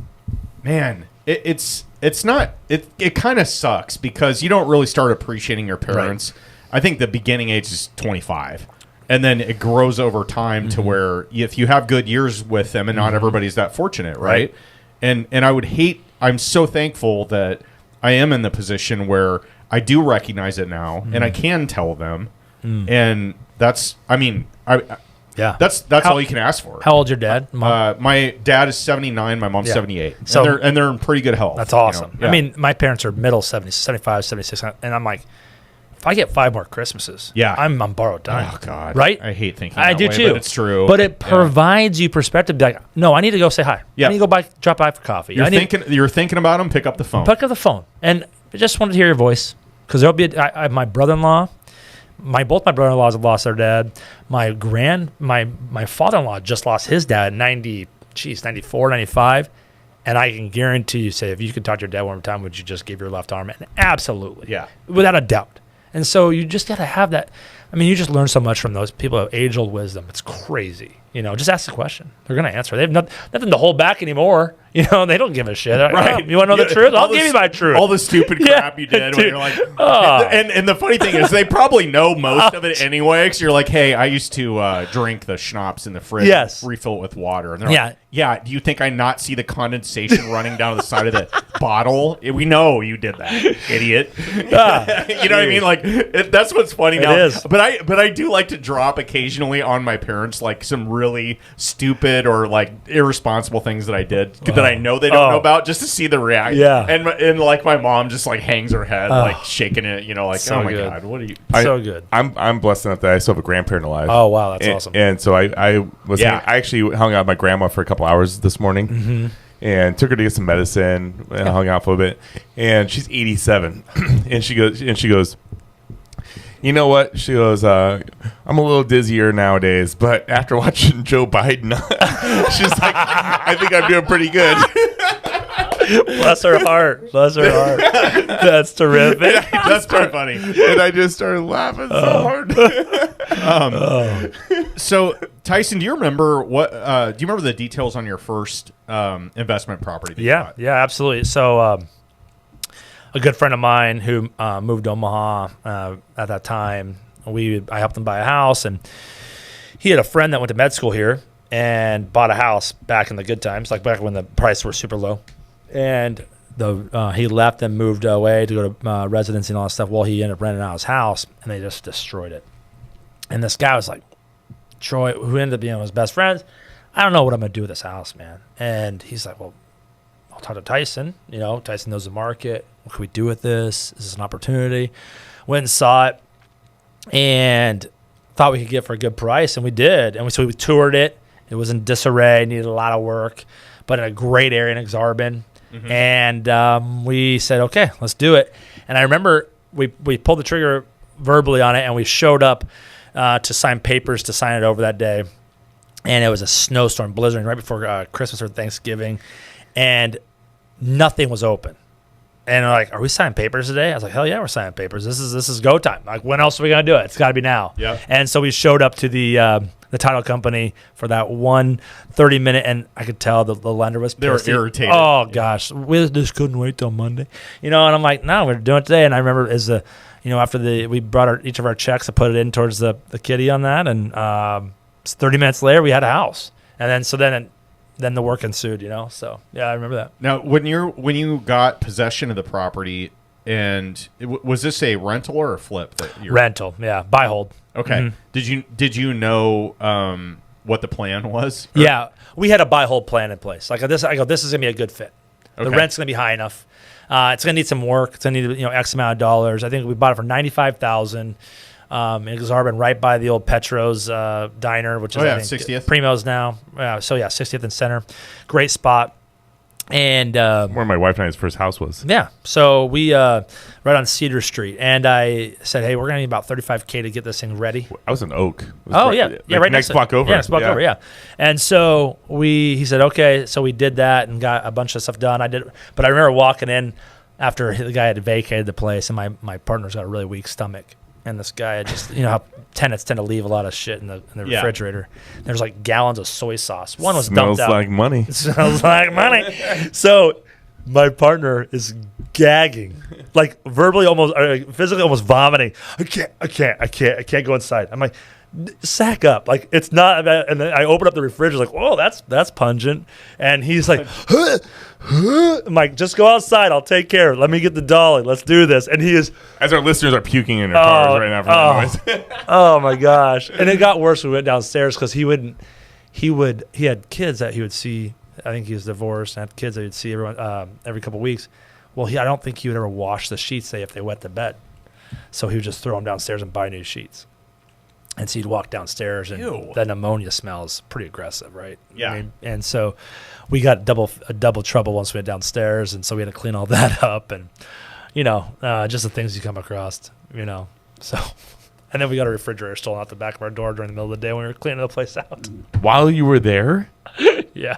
man, it's not, it kind of sucks because you don't really start appreciating your parents. Right. I think the beginning age is 25. And then it grows over time to where if you have good years with them, and not everybody's that fortunate, right? And I'm so thankful that I am in the position where I do recognize it now, and I can tell them. And that's, that's all you can ask for. How old's your dad? My dad is 79, my mom's 78. So, and they're in pretty good health. That's awesome. My parents are middle 70s, 75, 76, and I'm like, if I get 5 more Christmases, I'm on borrowed time. Oh, God. Right? I hate thinking I that do way, too. but it's true. But it provides you perspective. Be like, no, I need to go say hi. I need to go drop by for coffee. You're thinking about them, pick up the phone. Pick up the phone. And I just wanted to hear your voice. Because there'll be my brother-in-law, both my brother-in-laws have lost their dad. My father-in-law just lost his dad 94, 95. And I can guarantee you, say, if you could talk to your dad one more time, would you just give your left arm? And absolutely. Yeah. Without a doubt. And so you just got to have that. You just learn so much from those people of age-old wisdom. It's crazy. Just ask the question. They're going to answer. They have nothing to hold back anymore. They don't give a shit. Right. You want to know the truth? I'll give you my truth. All the stupid crap you did when you're like, and the funny thing is they probably know most of it anyway, because you're like, hey, I used to drink the schnapps in the fridge, Yes. refill it with water. And they're like, yeah, do you think I not see the condensation running down the side of the bottle? We know you did that, idiot. You know what I mean? Like, that's what's funny now. It is. But I do like to drop occasionally on my parents, like, some really stupid or, like, irresponsible things that I did that I know they don't know about, just to see the reaction. Yeah. And like, my mom just, like, hangs her head, like, shaking it, like, So oh, my good. God, what are you... So good. I'm blessed enough that I still have a grandparent alive. Oh, wow. That's awesome. And so I actually hung out with my grandma for a couple hours this morning. And took her to get some medicine and hung out for a bit. And she's 87. and she goes, you know what? She goes, I'm a little dizzier nowadays, but after watching Joe Biden, she's like, I think I'm doing pretty good. Bless her heart. Bless her heart. That's terrific. That's pretty funny. And I just started laughing so hard. So, Tyson, do you remember the details on your first investment property that you bought? Yeah, absolutely. So, a good friend of mine who moved to Omaha at that time, I helped him buy a house, and he had a friend that went to med school here and bought a house back in the good times, like back when the prices were super low. And he left and moved away to go to residency and all that stuff. Well, he ended up renting out his house, and they just destroyed it. And this guy was like, Troy, who ended up being his best friends, I don't know what I'm going to do with this house, man. And he's like, well, I'll talk to Tyson. Tyson knows the market. What can we do with this? Is this an opportunity? Went and saw it and thought we could get it for a good price, and we did. And so we toured it. It was in disarray, needed a lot of work, but in a great area in Exarban. And we said, okay, let's do it. And I remember we pulled the trigger verbally on it, and we showed up to sign papers to sign it over that day. And it was a snowstorm, blizzard, right before Christmas or Thanksgiving, and nothing was open. And they're like, are we signing papers today? I was like, hell yeah, we're signing papers. This is go time. Like, when else are we going to do it? It's got to be now. Yeah. And so we showed up to the title company for that 1 30-minute, and I could tell the lender was pissed. They were irritated. Oh, gosh. We just couldn't wait till Monday. And I'm like, no, we're doing it today. And I remember after we brought each of our checks and put it in towards the kitty on that, and 30 minutes later, we had a house. And then the work ensued, So, yeah, I remember that. Now, when you got possession of the property, and was this a rental or a flip? Rental, yeah, buy hold. Okay. Did you know what the plan was? Yeah, we had a buy hold plan in place. Like this, this is gonna be a good fit. The rent's gonna be high enough. It's gonna need some work. It's gonna need X amount of dollars. I think we bought it for $95,000. In Exarban, right by the old Petro's diner, which is I think 60th Primo's now. 60th and Center, great spot. And where my wife and I's first house was. Yeah, so we right on Cedar Street, and I said, hey, we're gonna need about $35K to get this thing ready. I was in Oak. Right next block over. Yeah, next block over. Yeah, and so he said, okay, so we did that and got a bunch of stuff done. But I remember walking in after the guy had vacated the place, and my partner's got a really weak stomach. And this guy had just, how tenants tend to leave a lot of shit in the refrigerator. There's like gallons of soy sauce. One was dumped out. Smells like money. It smells like money. So my partner is gagging, like verbally almost, physically almost vomiting. I can't go inside. I'm like, sack up. Like, it's not. And then I open up the refrigerator, like, whoa, that's pungent. And he's like, I'm like, just go outside. I'll take care of it. Let me get the dolly. Let's do this. And he is. As our listeners are puking in their cars right now from that noise. Oh my gosh. And it got worse when we went downstairs because he had kids that he would see. I think he was divorced and had kids that he'd see every couple of weeks. Well, I don't think he would ever wash the sheets, say, if they wet the bed. So he would just throw them downstairs and buy new sheets. And so he'd walk downstairs, and that pneumonia smell is pretty aggressive, right? Yeah. And so we got double trouble once we went downstairs, and so we had to clean all that up, and just the things you come across, So, and then we got a refrigerator stolen out the back of our door during the middle of the day when we were cleaning the place out. While you were there? Yeah.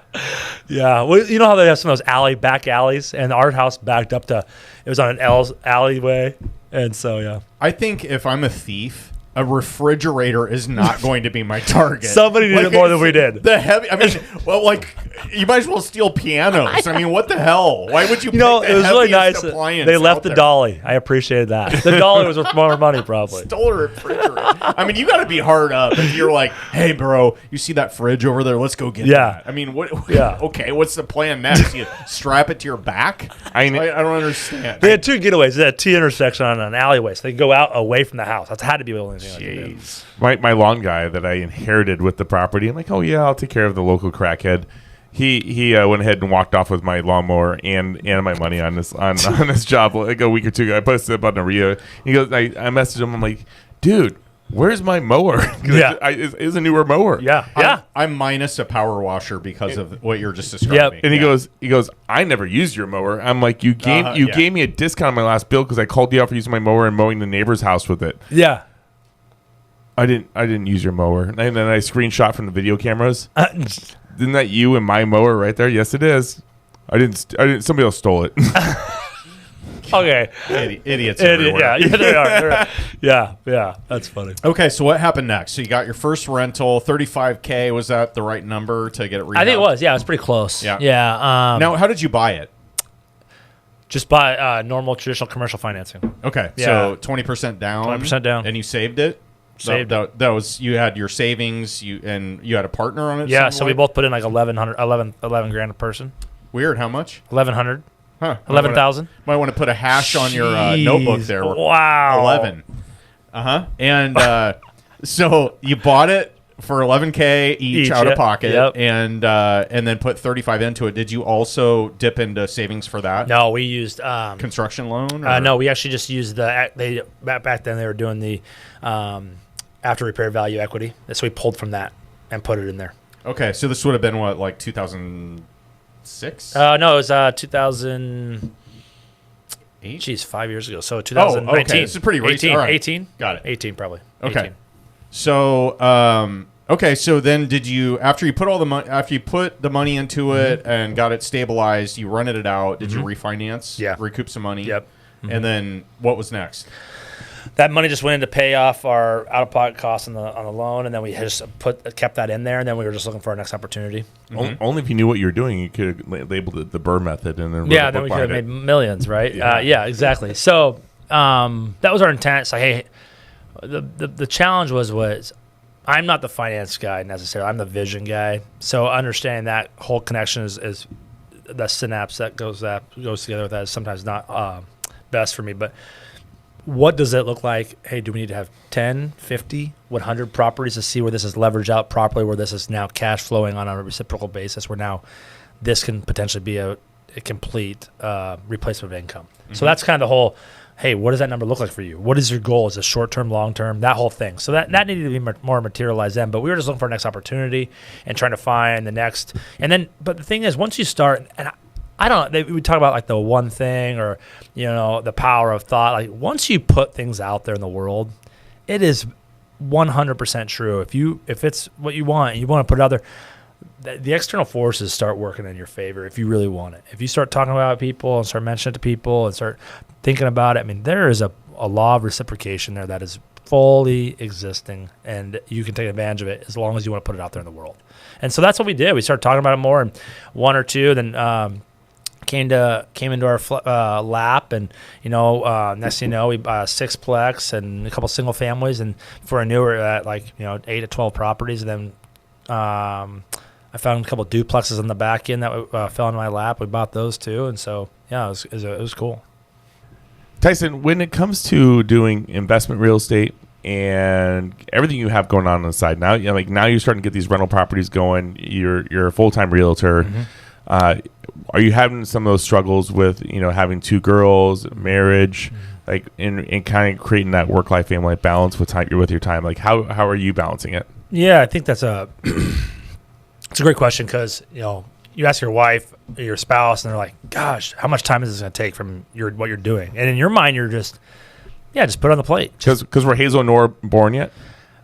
Well, you know how they have some of those back alleys, and our house backed up to. It was on an alleyway, and so yeah. I think if I'm a thief a refrigerator is not going to be my target. Somebody did it more than we did. The heavy. I mean, well, like you might as well steal pianos. I mean, what the hell? Why would you? You know, it was really nice. Appliance They left out the there? dolly. I appreciated that. The dolly was worth more money, probably. Stole a refrigerator. I mean, you got to be hard up if you're like, hey, bro, you see that fridge over there? Let's go get that. I mean, what? Yeah. Okay, what's the plan next? You strap it to your back? I don't understand. They had two getaways. They had T intersection on an alleyway, so they could go out away from the house. That had to be the only thing I could do. My lawn guy that I inherited with the property, I'm like, oh yeah, I'll take care of the local crackhead. He went ahead and walked off with my lawnmower and my money on this on this job like a week or two ago. I posted it up on REIA. He goes, I messaged him. I'm like, dude, where's my mower? Yeah, it's a newer mower. Yeah. I'm minus a power washer because of what you're just describing. And he goes, I never used your mower. I'm like, you gave me a discount on my last bill because I called you out for using my mower and mowing the neighbor's house with it. Yeah. I didn't use your mower. And then I screenshot from the video cameras. Isn't that you and my mower right there? Yes, it is. I didn't. Somebody else stole it. Okay. Idiots everywhere. Yeah, they are. Yeah. That's funny. Okay, so what happened next? So you got your first rental, $35K. Was that the right number to get it rehabbed? I think it was. Yeah, it was pretty close. Yeah. Now, how did you buy it? just by normal traditional commercial financing. Okay, Yeah. so 20% down. 20% down. And you saved it? That was, you had your savings, you had a partner on it? Yeah, so we both put in like 11 grand a person. Weird, how much? 1,100. Huh. 11,000. Might want to put a hash on your notebook there. Wow. 11. And so you bought it for $11K each out of pocket, and then put 35 into it. Did you also dip into savings for that? No, we used construction loan. No, we actually just used back then they were doing the after repair value equity, so we pulled from that and put it in there. Okay, so this would have been what, like 2006? No, it was 2008. Geez, 5 years ago. So 2019. Okay, this is pretty recent. 18, All right. 18. Got it. 18 probably. Okay. 18. So so then did you, after you put the money into it and got it stabilized, you rented it out, did you refinance? Yeah. Recoup some money? Yep. And then what was next? That money just went in to pay off our out-of-pocket costs on the loan, and then we just kept that in there, and then we were just looking for our next opportunity. Only if you knew what you were doing, you could have labeled it the Burr method, and then then we could have made millions, right? Yeah, exactly. So that was our intent. It's like, hey, the challenge was I'm not the finance guy necessarily. I'm the vision guy. So understanding that whole connection is the synapse that goes together with that is sometimes not best for me, but what does it look like? Hey, do we need to have 10, 50, 100 properties to see where this is leveraged out properly, where this is now cash flowing on a reciprocal basis, where now this can potentially be a complete replacement of income? Mm-hmm. So that's kind of the whole, hey, what does that number look like for you? What is your goal? Is it short-term, long-term? That whole thing. So that needed to be more materialized then, but we were just looking for our next opportunity and trying to find the next. And then, but the thing is, once you start, and I don't know, we talk about like the one thing or, the power of thought. Like once you put things out there in the world, it is 100% true. If it's what you want and you want to put it out there, the external forces start working in your favor if you really want it. If you start talking about people and start mentioning it to people and start thinking about it, I mean, there is a law of reciprocation there that is fully existing, and you can take advantage of it as long as you want to put it out there in the world. And so that's what we did. We started talking about it more, and one or two, then came into our lap, and next thing you know, we bought a sixplex and a couple single families, and for a newer at 8 to 12 properties, and then I found a couple duplexes on the back end that fell into my lap. We bought those too, and so it was cool. Tyson, when it comes to doing investment real estate and everything you have going on the side now, now you're starting to get these rental properties going. You're a full-time realtor. Mm-hmm. Are you having some of those struggles with having two girls, marriage, in kind of creating that work-life family balance with your time? Like how are you balancing it? Yeah, I think that's it's a great question, because you ask your wife or your spouse, and they're like, "Gosh, how much time is this going to take from what you're doing?" And in your mind, you're just put it on the plate. Because were Hazel and Nora born yet?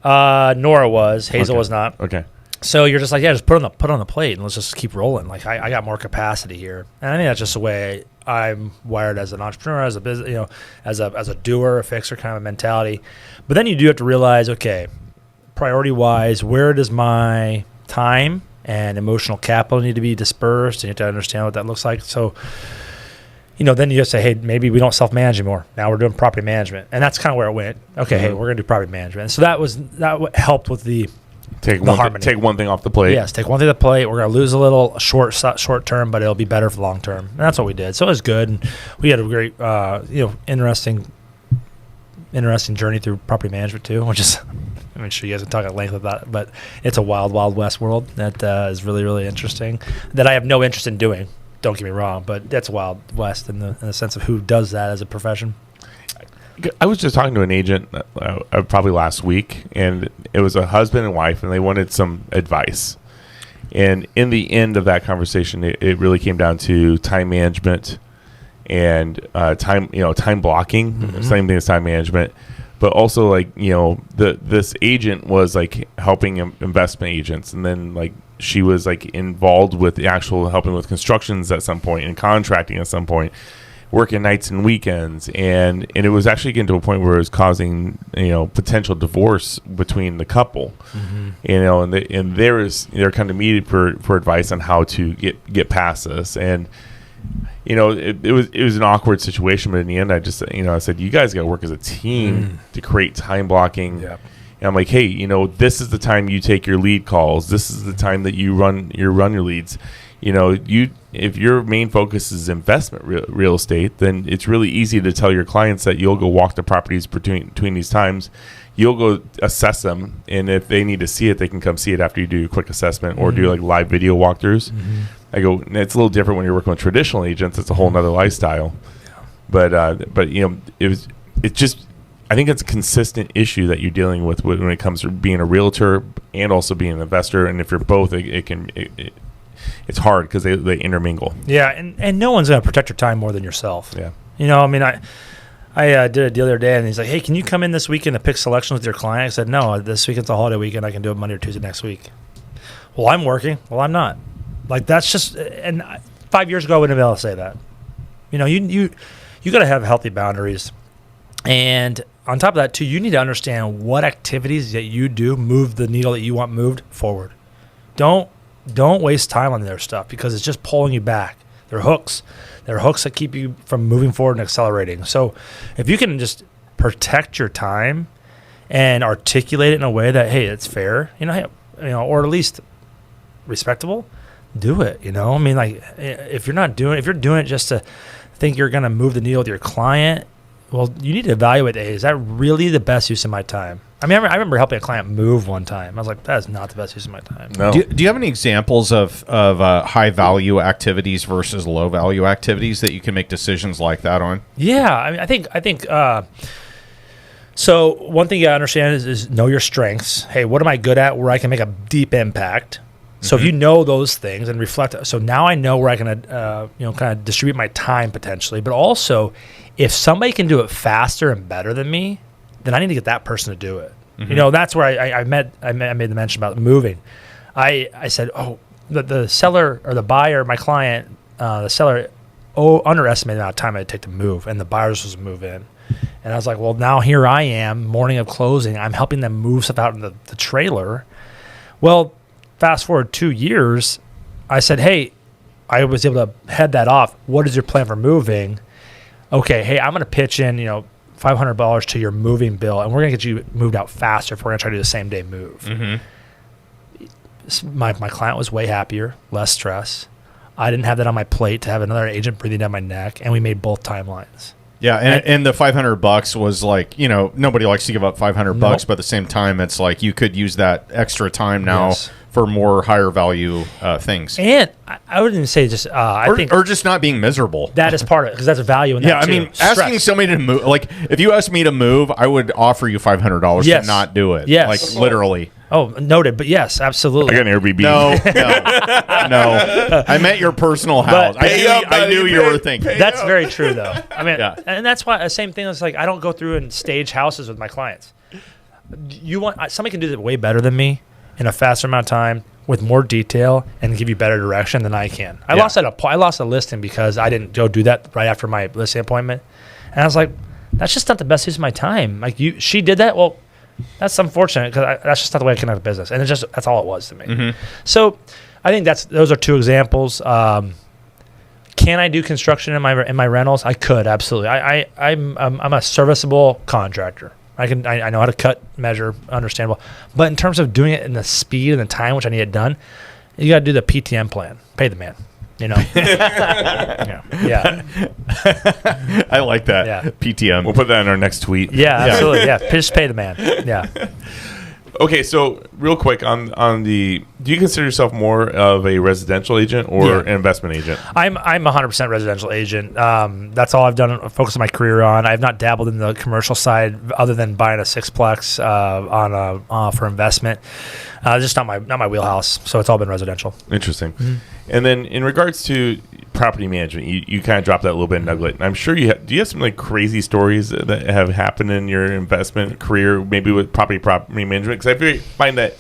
Nora was. Hazel was not. Okay. So you're just like, yeah, just put on the plate and let's just keep rolling. Like I got more capacity here, and I think that's just the way I'm wired as an entrepreneur, as a business, as a doer, a fixer kind of a mentality. But then you do have to realize, okay, priority wise, where does my time and emotional capital need to be dispersed? And you have to understand what that looks like. So, then you just say, hey, maybe we don't self-manage anymore. Now we're doing property management, and that's kind of where it went. Okay, hey, we're gonna do property management. And so that helped with the take one thing off the plate. Yes, take one thing off the plate. We're going to lose a little short term, but it'll be better for the long term. And that's what we did. So it was good. And we had a great, interesting journey through property management too, which is, I'm sure you guys can talk at length about it, but it's a wild, wild west world that is really, really interesting that I have no interest in doing. Don't get me wrong, but that's wild west in the sense of who does that as a profession. I was just talking to an agent probably last week, and it was a husband and wife, and they wanted some advice. And in the end of that conversation, it really came down to time management and time blocking, same thing as time management. But also, this agent was helping investment agents, and then she was involved with the actual helping with constructions at some point and contracting at some point, working nights and weekends, and it was actually getting to a point where it was causing potential divorce between the couple. And they're kind of needed for advice on how to get past this. And it was an awkward situation, but in the end I just I said, you guys got to work as a team to create time blocking. And I'm like, hey, this is the time you take your lead calls, this is the time that you run your leads. If your main focus is investment real estate, then it's really easy to tell your clients that you'll go walk the properties between these times. You'll go assess them, and if they need to see it, they can come see it after you do a quick assessment or do live video walkthroughs. I go, it's a little different when you're working with traditional agents. It's a whole nother lifestyle. But it's just, I think it's a consistent issue that you're dealing with when it comes to being a realtor and also being an investor. And if you're both, it's hard because they intermingle. Yeah, and no one's going to protect your time more than yourself. Yeah. I did it the other day, and he's like, hey, can you come in this weekend to pick selections with your client? I said, no, this weekend's a holiday weekend. I can do it Monday or Tuesday next week. Well, I'm working. Well, I'm not. That's just, and 5 years ago, I wouldn't have been able to say that. You got to have healthy boundaries. And on top of that, too, you need to understand what activities that you do move the needle that you want moved forward. Don't waste time on their stuff because it's just pulling you back. They're hooks. They're hooks that keep you from moving forward and accelerating. So if you can just protect your time and articulate it in a way that, hey, it's fair, or at least respectable, do it. If you're doing it just to think you're going to move the needle with your client, well, you need to evaluate, hey, is that really the best use of my time? I remember helping a client move one time. I was like, that is not the best use of my time. No. Do you have any examples of high value activities versus low value activities that you can make decisions like that on? Yeah, I think. So one thing you gotta understand is know your strengths. Hey, what am I good at? Where I can make a deep impact. So if you know those things and reflect, so now I know where I can, kind of distribute my time potentially. But also, if somebody can do it faster and better than me, then I need to get that person to do it. That's where I made the mention about moving. I said, the seller or the buyer, my client, the seller underestimated the amount of time it'd take to move, and the buyers was to move in. And I was like, well, now here I am, morning of closing. I'm helping them move stuff out in the trailer. Well, fast forward 2 years, I said, hey, I was able to head that off. What is your plan for moving? Okay, hey, I'm going to pitch in, $500 to your moving bill, and we're going to get you moved out faster if we're going to try to do the same day move. My client was way happier, less stress. I didn't have that on my plate to have another agent breathing down my neck, and we made both timelines. Yeah, and the $500 was nobody likes to give up $500, but at the same time, it's like you could use that extra time now for more higher value things. And I wouldn't even say just I think or just not being miserable. That is part of it because that's a value in that. Yeah, I mean, asking somebody to move, if you asked me to move, I would offer you $500 to not do it. Yes, literally. Oh, noted. But yes, absolutely. I got an Airbnb. No. I meant your personal house. I knew you were thinking. That's very true, though. I mean, and that's why the same thing is I don't go through and stage houses with my clients. Somebody can do that way better than me. in a faster amount of time with more detail and give you better direction than I can. I lost a listing because I didn't go do that right after my listing appointment. And I was like, that's just not the best use of my time. Like she did that. Well, that's unfortunate because that's just not the way I conduct business. And that's all it was to me. Mm-hmm. So I think those are two examples. Can I do construction in my rentals? I could, absolutely. I'm a serviceable contractor. I know how to cut, measure, understandable. But in terms of doing it in the speed and the time which I need it done, you got to do the PTM plan. Pay the man. You know. yeah. I like that. Yeah. PTM. We'll put that in our next tweet. Yeah, absolutely. Yeah, just pay the man. Yeah. Okay, so real quick on the, do you consider yourself more of a residential agent or an investment agent? I'm 100% residential agent. That's all I've done, focused my career on. I've not dabbled in the commercial side other than buying a sixplex for investment. Just not my wheelhouse. So it's all been residential. Interesting. Mm-hmm. And then in regards to property management, you kind of dropped that a little bit, Nuglet. I'm sure do you have some like crazy stories that have happened in your investment career, maybe with property management? Because I find that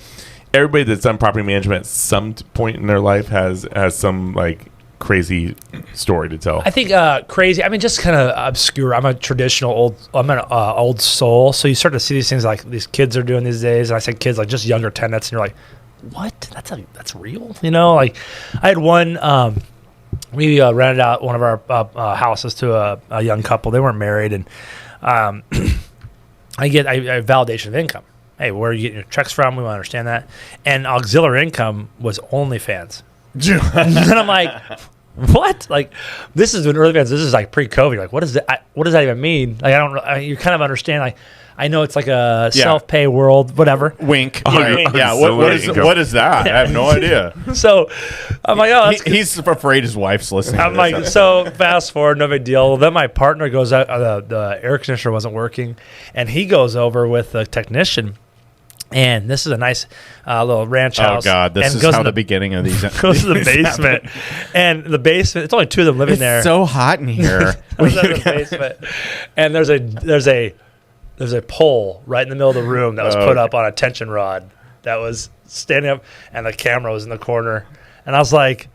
everybody that's done property management at some point in their life has some like crazy story to tell. I think crazy. I mean, just kind of obscure. I'm a traditional old soul. So you start to see these things like these kids are doing these days. And I say kids, like just younger tenants, and you're like, what? That's real? You know, like I had one. We rented out one of our houses to a young couple. They weren't married, and I get a validation of income. Hey, where are you getting your checks from? We want to understand that. And auxiliary income was OnlyFans. And then I'm like, what? Like, this is when OnlyFans. This is like pre-COVID. Like, what does that even mean? Like, you kind of understand. Like, I know it's like a self-pay world, whatever. Wink. Right. Yeah. What is that? I have no idea. So I'm like, oh, he's afraid his wife's listening. I'm like, so fast forward, no big deal. Then my partner goes out. The air conditioner wasn't working, and he goes over with the technician. And this is a nice little ranch house. Oh, God. This is how the beginning of these goes to the basement. And the basement, it's only two of them living there. It's so hot in here. In the basement. And there's a pole right in the middle of the room that was put up on a tension rod that was standing up, and the camera was in the corner. And I was like,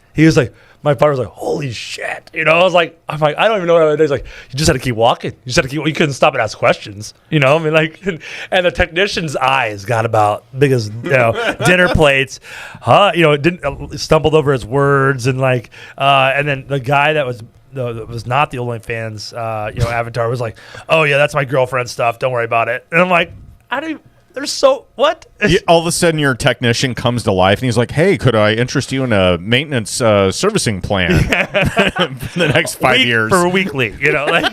my partner was like, holy shit. You know, I'm like, I don't even know what I would do. He's like, you just had to keep walking. You couldn't stop and ask questions. You know, I mean, like, and the technician's eyes got about big as, dinner plates. Didn't stumbled over his words, and like, and then the guy that was not the OnlyFans, avatar was like, oh yeah, that's my girlfriend's stuff. Don't worry about it. And I'm like, what? All of a sudden, your technician comes to life, and he's like, "Hey, could I interest you in a maintenance servicing plan for the next 5 years for weekly? You know, like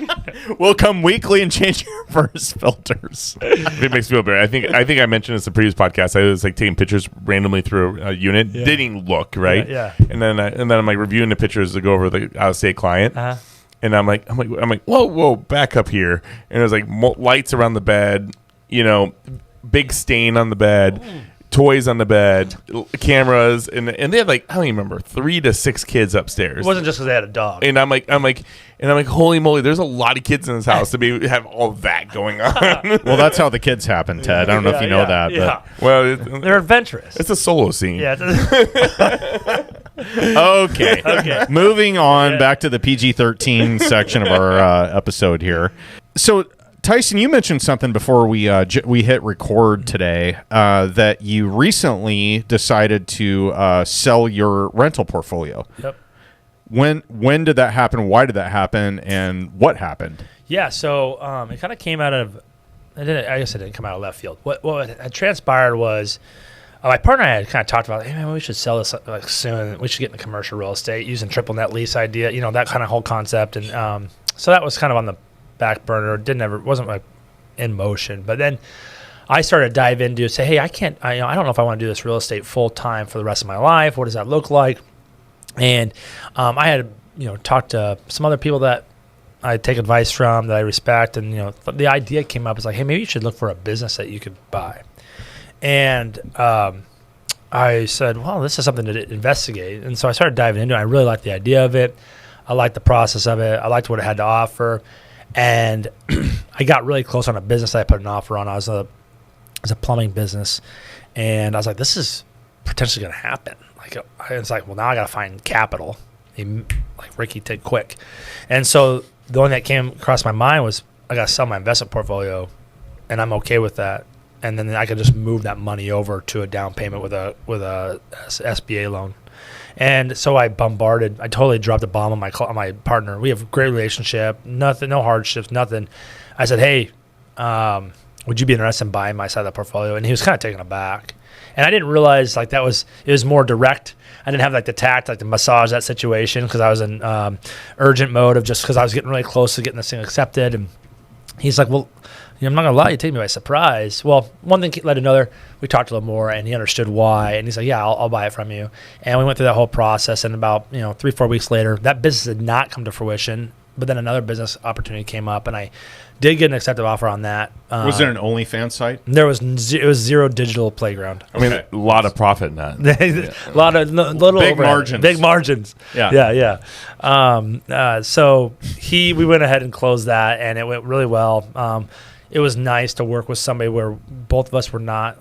we'll come weekly and change your first filters." It makes me feel better. I think I mentioned this in the previous podcast. I was like taking pictures randomly through a unit, didn't look right. Yeah. And then I'm like reviewing the pictures to go over the out-of-state client. Uh-huh. And I'm like, whoa, back up here. And there's like lights around the bed, big stain on the bed, toys on the bed, cameras, and they had like, I don't even remember, 3 to 6 kids upstairs. It wasn't just because they had a dog. And I'm like, holy moly, there's a lot of kids in this house to have all that going on. Well, that's how the kids happen, Ted. I don't know if you know that. Yeah. But. Well, they're adventurous. It's a solo scene. Yeah. Okay. Moving on back to the PG-13 section of our episode here. So, Tyson, you mentioned something before we hit record today that you recently decided to sell your rental portfolio. Yep. When did that happen? Why did that happen? And what happened? Yeah, so it kind of came out of I guess it didn't come out of left field. What had transpired was my partner and I had kind of talked about, hey, man, we should sell this like soon. We should get into commercial real estate using triple net lease idea, that kind of whole concept. And so that was kind of on the back burner. Wasn't like in motion. But then I started to dive into say, hey, I don't know if I want to do this real estate full time for the rest of my life. What does that look like? And I had talked to some other people that I take advice from that I respect, and the idea came up. It's like, hey, maybe you should look for a business that you could buy. And I said, well, this is something to investigate. And so I started diving into it. I really liked the idea of it. I liked the process of it. I liked what it had to offer. And I got really close on a business that I put an offer on. It was a plumbing business. And I was like, this is potentially going to happen. Like, it's like, well, now I got to find capital. Like, Ricky, take quick. And so the only thing that came across my mind was I got to sell my investment portfolio, and I'm okay with that. And then I could just move that money over to a down payment with a SBA loan. And so I totally dropped a bomb on my partner. We have a great relationship, nothing, no hardships, nothing. I said, hey, would you be interested in buying my side of the portfolio? And he was kind of taken aback. And I didn't realize like it was more direct. I didn't have like the tact, like to massage that situation because I was in urgent mode of just because I was getting really close to getting this thing accepted. And he's like, well, I'm not going to lie, you take me by surprise. Well, one thing led to another. We talked a little more, and he understood why. And he's like, yeah, I'll buy it from you. And we went through that whole process. And about 3-4 weeks later, that business did not come to fruition. But then another business opportunity came up, and I did get an accepted offer on that. Was it an OnlyFans site? It was zero digital playground. I mean, a lot of profit in that. A lot of little big overhead. margins. Big margins. Yeah. So we went ahead and closed that, and it went really well. It was nice to work with somebody where both of us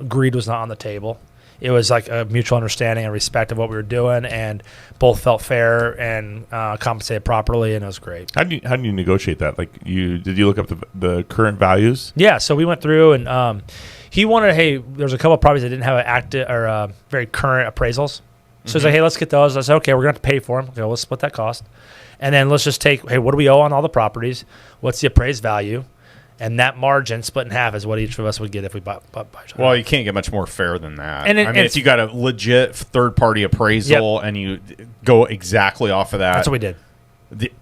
greed was not on the table. It was like a mutual understanding and respect of what we were doing, and both felt fair and compensated properly, and it was great. How do you negotiate that? Like, did you look up the current values? Yeah, so we went through, and he wanted, hey, there's a couple of properties that didn't have an active or very current appraisals. So he's like, hey, let's get those. I said, okay, we're going to have to pay for them. Okay, let's split that cost. And then let's just take, hey, what do we owe on all the properties? What's the appraised value? And that margin split in half is what each of us would get if we bought. Well, you can't get much more fair than that. And if you got a legit third-party appraisal and you go exactly off of that. That's what we did.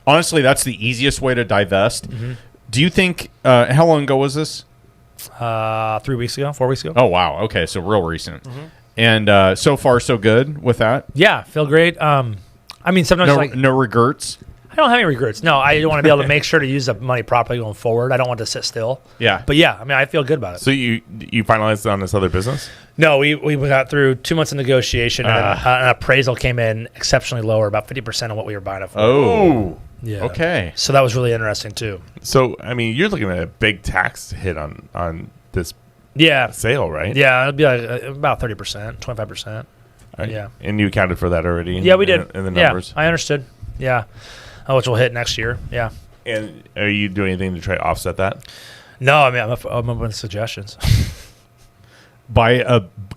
Honestly, that's the easiest way to divest. Mm-hmm. Do you think, how long ago was this? 3 weeks ago, 4 weeks ago. Oh, wow. Okay, so real recent. Mm-hmm. And so far, so good with that? Yeah, feel great. Sometimes no regrets? I don't have any regrets. No, I want to be able to make sure to use the money properly going forward. I don't want to sit still. Yeah. But yeah, I feel good about it. So you finalized on this other business? No, we got through 2 months of negotiation, and an appraisal came in exceptionally lower, about 50% of what we were buying it for. Oh. Yeah. Okay. So that was really interesting too. So, you're looking at a big tax hit on this sale, right? Yeah, it'd be like about 30%, 25%. Right. Yeah. And you accounted for that already? Yeah, we did. In the numbers? Yeah, I understood. Yeah. Which will hit next year. Yeah. And are you doing anything to try to offset that? No, I'm open to suggestions.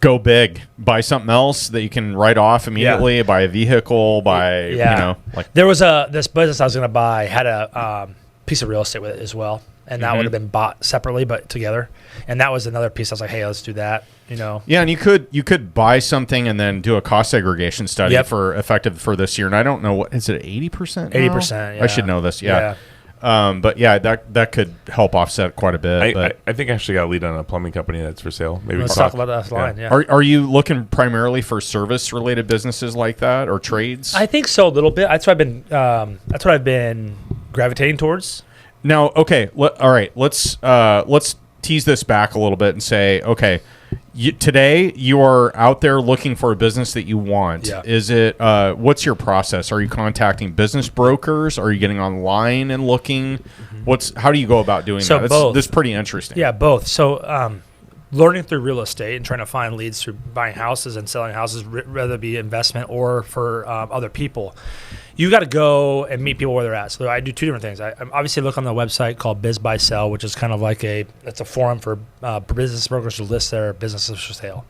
Go big. Buy something else that you can write off immediately. Yeah. Buy a vehicle. There was this business I was going to buy had a piece of real estate with it as well, and that would have been bought separately but together. And that was another piece. I was like, hey, let's do that. Yeah, and you could buy something and then do a cost segregation study for effective for this year. And I don't know what is it 80%? 80%. Yeah. I should know this. Yeah. But yeah, that could help offset quite a bit. I think I actually got a lead on a plumbing company that's for sale. Maybe let's talk about that offline. Yeah. Are you looking primarily for service related businesses like that or trades? I think so a little bit. That's what I've been gravitating towards. Now, okay, all right. Let's tease this back a little bit and say, okay, today you are out there looking for a business that you want. Yeah. Is it what's your process? Are you contacting business brokers? Are you getting online and looking? Mm-hmm. How do you go about doing that? Both. This is pretty interesting. Yeah, both. So learning through real estate and trying to find leads through buying houses and selling houses, whether it be investment or for other people. You got to go and meet people where they're at. So I do two different things. I obviously look on the website called Biz Buy Sell, which is kind of like it's a forum for business brokers to list their businesses for sale.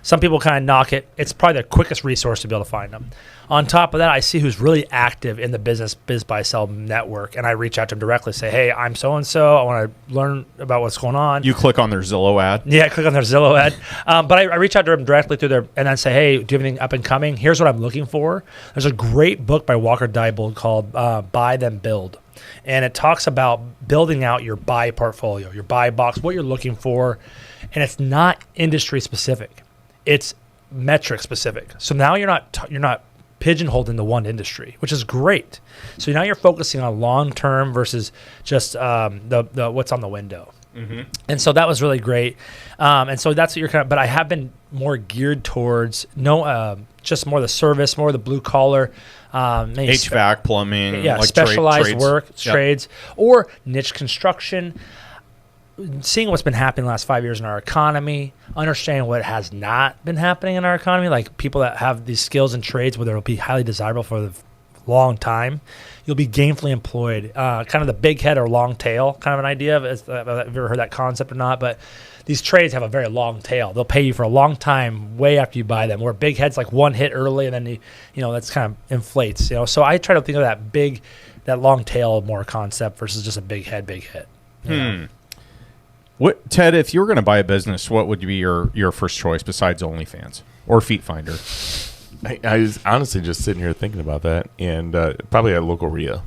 Some people kind of knock it. It's probably the quickest resource to be able to find them. On top of that, I see who's really active in the Biz Buy Sell network, and I reach out to them directly, say, hey, I'm so-and-so. I want to learn about what's going on. You click on their Zillow ad? Yeah, click on their Zillow ad. But I reach out to them directly through their, and then say, hey, do you have anything up and coming? Here's what I'm looking for. There's a great book by Walker Diebold called Buy Then Build. And it talks about building out your buy portfolio, your buy box, what you're looking for. And it's not industry specific. It's metric specific. So now you're not pigeonholed into one industry, which is great. So now you're focusing on long term versus just the what's on the window. Mm-hmm. And so that was really great. And so that's what you're but I have been more geared towards just more the service, more the blue collar, HVAC, plumbing, specialized trades. Work, trades, or niche construction. seeing what's been happening the last 5 years in our economy, understanding what has not been happening in our economy, like people that have these skills and trades where they'll be highly desirable for the long time, you'll be gainfully employed. Kind of the big head or long tail kind of an idea. Have you ever heard that concept or not? But these trades have a very long tail. They'll pay you for a long time, way after you buy them. Where big head's like one hit early, and then that's kind of inflates. So I try to think of that long tail more concept versus just a big hit. What, Ted? If you were going to buy a business, what would be your first choice besides OnlyFans or Feet Finder? I was honestly just sitting here thinking about that, and probably a local REIA.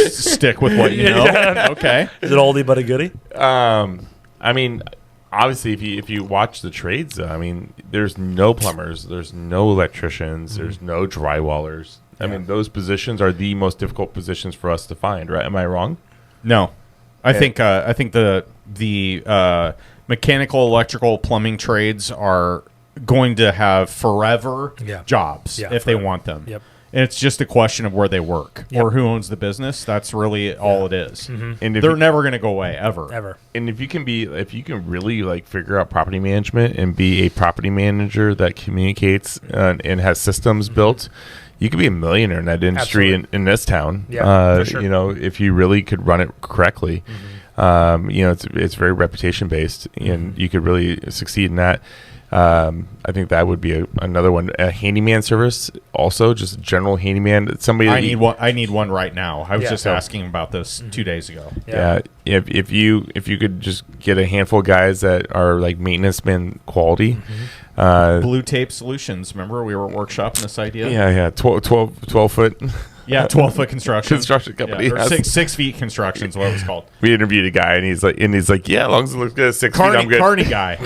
Stick with what you know. Yeah. Okay. Is it oldie but a goodie? I mean, obviously, if you watch the trades, I mean, there's no plumbers, there's no electricians, there's no drywallers. I mean, those positions are the most difficult positions for us to find, right? Am I wrong? No, I think the mechanical, electrical, plumbing trades are going to have forever jobs if they want them. Yep. And it's just a question of where they work or who owns the business. That's really all it is. Mm-hmm. And they're never going to go away ever. And if you can really like figure out property management and be a property manager that communicates and has systems built, you could be a millionaire in that industry in this town. Yeah, for sure. If you really could run it correctly. It's very reputation based, and you could really succeed in that. I think that would be another one. A handyman service, also just general handyman. Somebody I need one right now. I was just asking about this 2 days ago. Yeah. If you could just get a handful of guys that are like maintenance man quality. Blue Tape Solutions. Remember we were workshopping this idea? Yeah. 12 foot. Yeah, 12-foot construction company. Or 6 feet construction is what it was called. We interviewed a guy, and he's like, yeah, as long as it looks good, 6 feet, I'm good. Carney guy.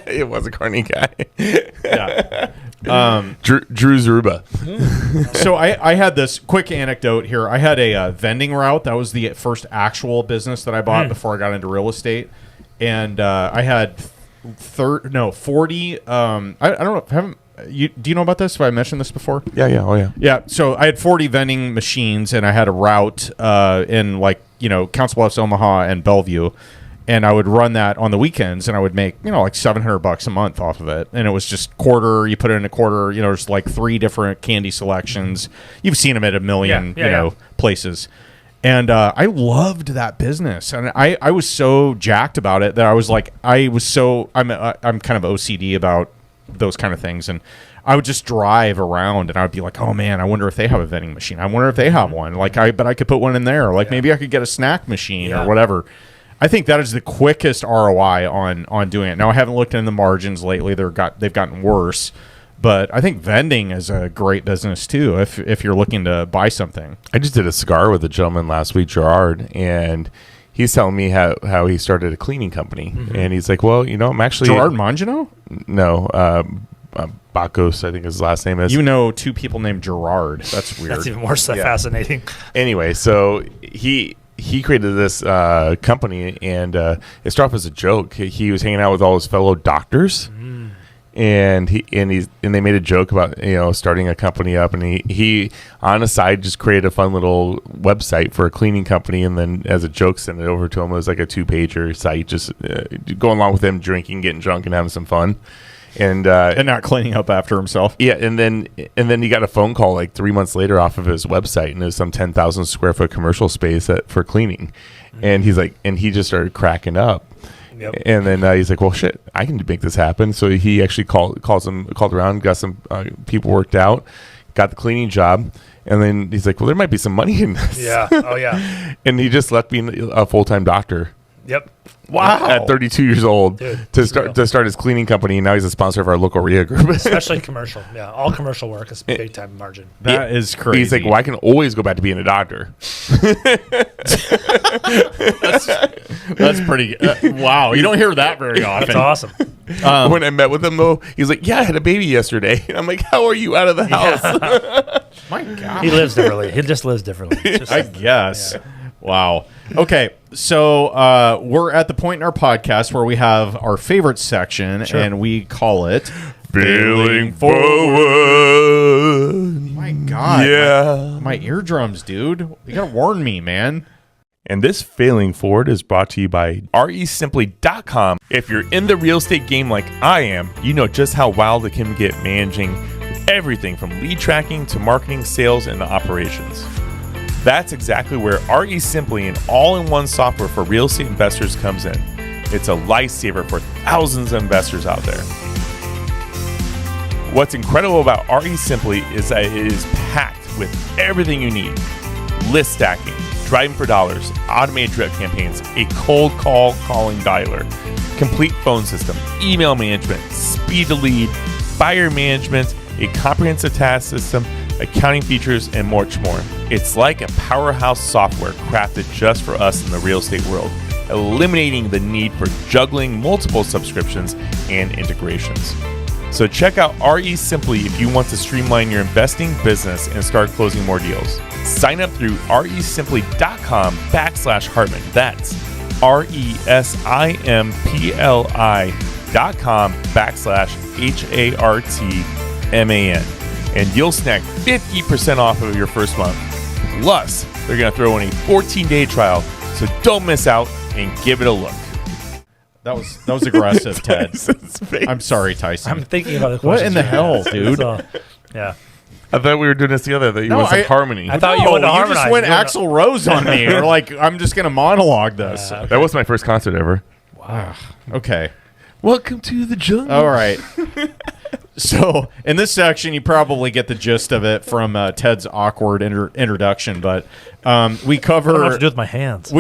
It was a Carney guy. Yeah. Drew Zeruba. So I had this quick anecdote here. I had a vending route. That was the first actual business that I bought before I got into real estate, and I had 40. I don't know. Do you know about this? Have I mentioned this before? Yeah. Oh, yeah. Yeah. So I had 40 vending machines, and I had a route in Council Bluffs, Omaha, and Bellevue, and I would run that on the weekends, and I would make like $700 a month off of it, and it was just quarter. You put it in a quarter. Just like 3 different candy selections. You've seen them at a million places. And I loved that business, and I was so jacked about it that I was like, I'm kind of OCD about those kind of things, and I would just drive around, and I would be like, oh man, I wonder if they have a vending machine. I wonder if they have one. Like, but I could put one in there. Like, maybe I could get a snack machine or whatever. I think that is the quickest ROI on doing it. Now, I haven't looked in the margins lately. They've gotten worse. But I think vending is a great business too if you're looking to buy something. I just did a cigar with a gentleman last week, Gerard, and he's telling me how he started a cleaning company. And he's like, well, I'm actually... Gerard Mangino? No, Bacos, I think his last name is. 2 people named Gerard. That's weird. That's even more fascinating. Anyway, so he created this company, and it started off as a joke. He was hanging out with all his fellow doctors. And they made a joke about starting a company up, and he on the side just created a fun little website for a cleaning company, and then as a joke sent it over to him. It was like a 2-pager site, just going along with him drinking, getting drunk, and having some fun, and not cleaning up after himself. Yeah, and then he got a phone call like 3 months later off of his website, and it was some 10,000 square foot commercial space for cleaning, and he's like, and he just started cracking up. Yep. And then he's like, well, shit, I can make this happen. So he actually called around, got some people worked out, got the cleaning job. And then he's like, well, there might be some money in this. Yeah. Oh, yeah. And he just left being a full-time doctor. Yep. Wow. At 32 years old. Dude, to start his cleaning company. And now he's a sponsor of our local REIA group. Especially commercial. Yeah. All commercial work is big time margin. That is crazy. He's like, well, I can always go back to being a doctor. That's pretty wow. You don't hear that very often. That's awesome. When I met with him, though, he's like, yeah, I had a baby yesterday. And I'm like, how are you out of the house? My God. He lives differently. He just lives differently. I guess. Yeah. Wow. Okay. So we're at the point in our podcast where we have our favorite section, and we call it Feeling Forward. My God. Yeah. My eardrums, dude. You got to warn me, man. And this Failing Forward is brought to you by REsimply.com. If you're in the real estate game like I am, you know just how wild it can get managing everything from lead tracking to marketing, sales, and operations. That's exactly where REsimply, an all-in-one software for real estate investors, comes in. It's a lifesaver for thousands of investors out there. What's incredible about REsimply is that it is packed with everything you need. List stacking, driving for dollars, automated drip campaigns, a cold call calling dialer, complete phone system, email management, speed to lead, buyer management, a comprehensive task system, accounting features, and much more. It's like a powerhouse software crafted just for us in the real estate world, eliminating the need for juggling multiple subscriptions and integrations. So check out REsimply if you want to streamline your investing business and start closing more deals. Sign up through REsimply.com/Hartman. That's REsimply.com/HARTMAN. And you'll snag 50% off of your first month. Plus, they're going to throw in a 14-day trial, so don't miss out and give it a look. That was aggressive, Ted. I'm sorry, Tyson. I'm thinking about it. What in the hell, dude? So, yeah. I thought we were doing this together, that you want some harmony. I thought you wanted to harmonize. just went Axl Rose on me. Or like, I'm just going to monologue this. That was my first concert ever. Wow. Okay. Welcome to the jungle. All right. So in this section, you probably get the gist of it from Ted's awkward introduction, but we cover. I don't know what to do with my hands.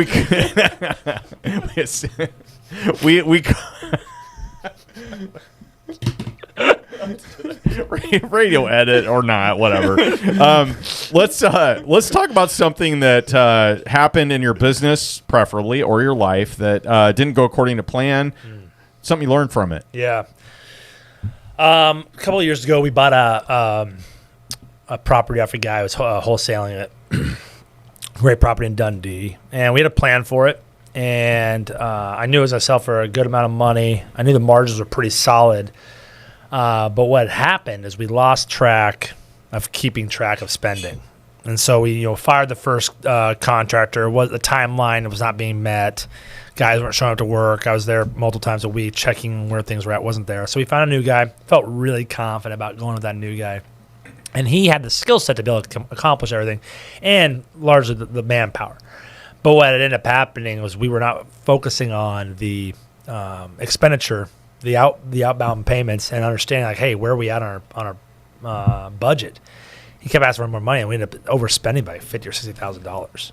Radio edit or not, whatever. Let's talk about something that happened in your business, preferably, or your life that didn't go according to plan. Something you learned from it. Yeah. A couple of years ago, we bought a property off a guy who was wholesaling it. Great property in Dundee, and we had a plan for it. And I knew it was going to sell for a good amount of money. I knew the margins were pretty solid. But what happened is we lost track of keeping track of spending. And so we fired the first contractor. The timeline was not being met. Guys weren't showing up to work. I was there multiple times a week checking where things were at. Wasn't there. So we found a new guy. Felt really confident about going with that new guy. And he had the skill set to be able to accomplish everything and largely the manpower. But what ended up happening was we were not focusing on the expenditure, the outbound payments, and understanding like, hey, where are we at on our budget? He kept asking for more money, and we ended up overspending by $50,000 or $60,000,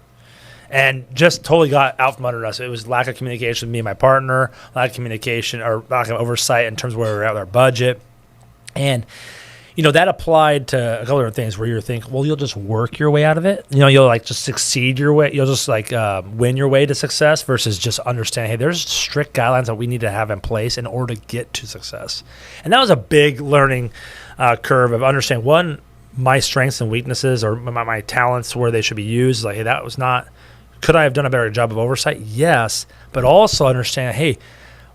and just totally got out from under us. It was lack of communication with me and my partner, lack of communication or lack of oversight in terms of where we're at with our budget, and that applied to a couple of different things where you're thinking, well, you'll just work your way out of it. You'll like just succeed your way. You'll just like win your way to success versus just understanding, hey, there's strict guidelines that we need to have in place in order to get to success. And that was a big learning curve of understanding, one, my strengths and weaknesses or my talents where they should be used. Like, hey, that was not, could I have done a better job of oversight? Yes. But also understand, hey,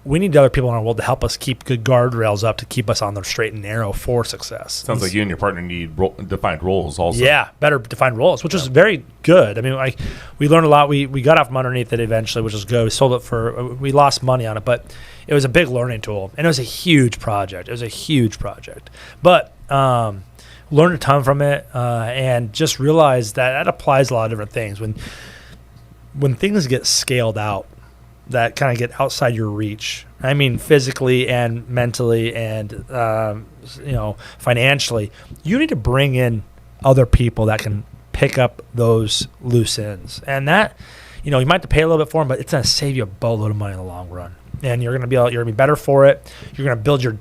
we need other people in our world to help us keep good guardrails up to keep us on the straight and narrow for success. Sounds like you and your partner need defined roles also. Yeah, better defined roles, which was very good. I mean, like we learned a lot. We got off from underneath it eventually, which was good. We sold it we lost money on it, but it was a big learning tool. And it was a huge project. But learned a ton from it and just realized that applies a lot of different things. When things get scaled out, that kind of get outside your reach. I mean, physically and mentally and, financially, you need to bring in other people that can pick up those loose ends. And that, you might have to pay a little bit for them, but it's going to save you a boatload of money in the long run. And you're going to be better for it. You're going to build your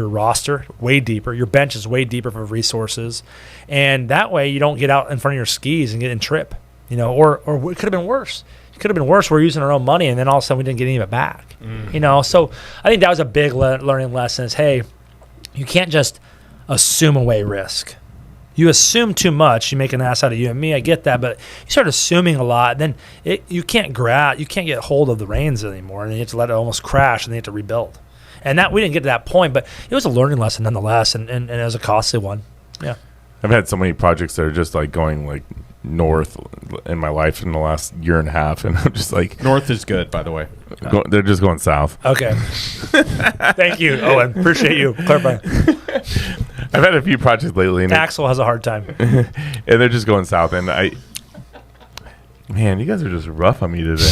roster way deeper. Your bench is way deeper for resources. And that way you don't get out in front of your skis and get in trip, or it could have been worse. Could have been worse. We're using our own money, and then all of a sudden we didn't get any of it back. So I think that was a big learning lesson. Is hey, you can't just assume away risk. You assume too much, you make an ass out of you and me. I get that, but you start assuming a lot, then you can't get hold of the reins anymore, and you have to let it almost crash, and then you have to rebuild. And that we didn't get to that point, but it was a learning lesson nonetheless, and it was a costly one. Yeah, I've had so many projects that are just like going like north in my life in the last year and a half, and I'm just like, North is good, by the way. they're just going south. Okay. Thank you, Owen. Appreciate you clarifying. I've had a few projects lately, and Axel has a hard time. and they're just going south. And man, you guys are just rough on me today.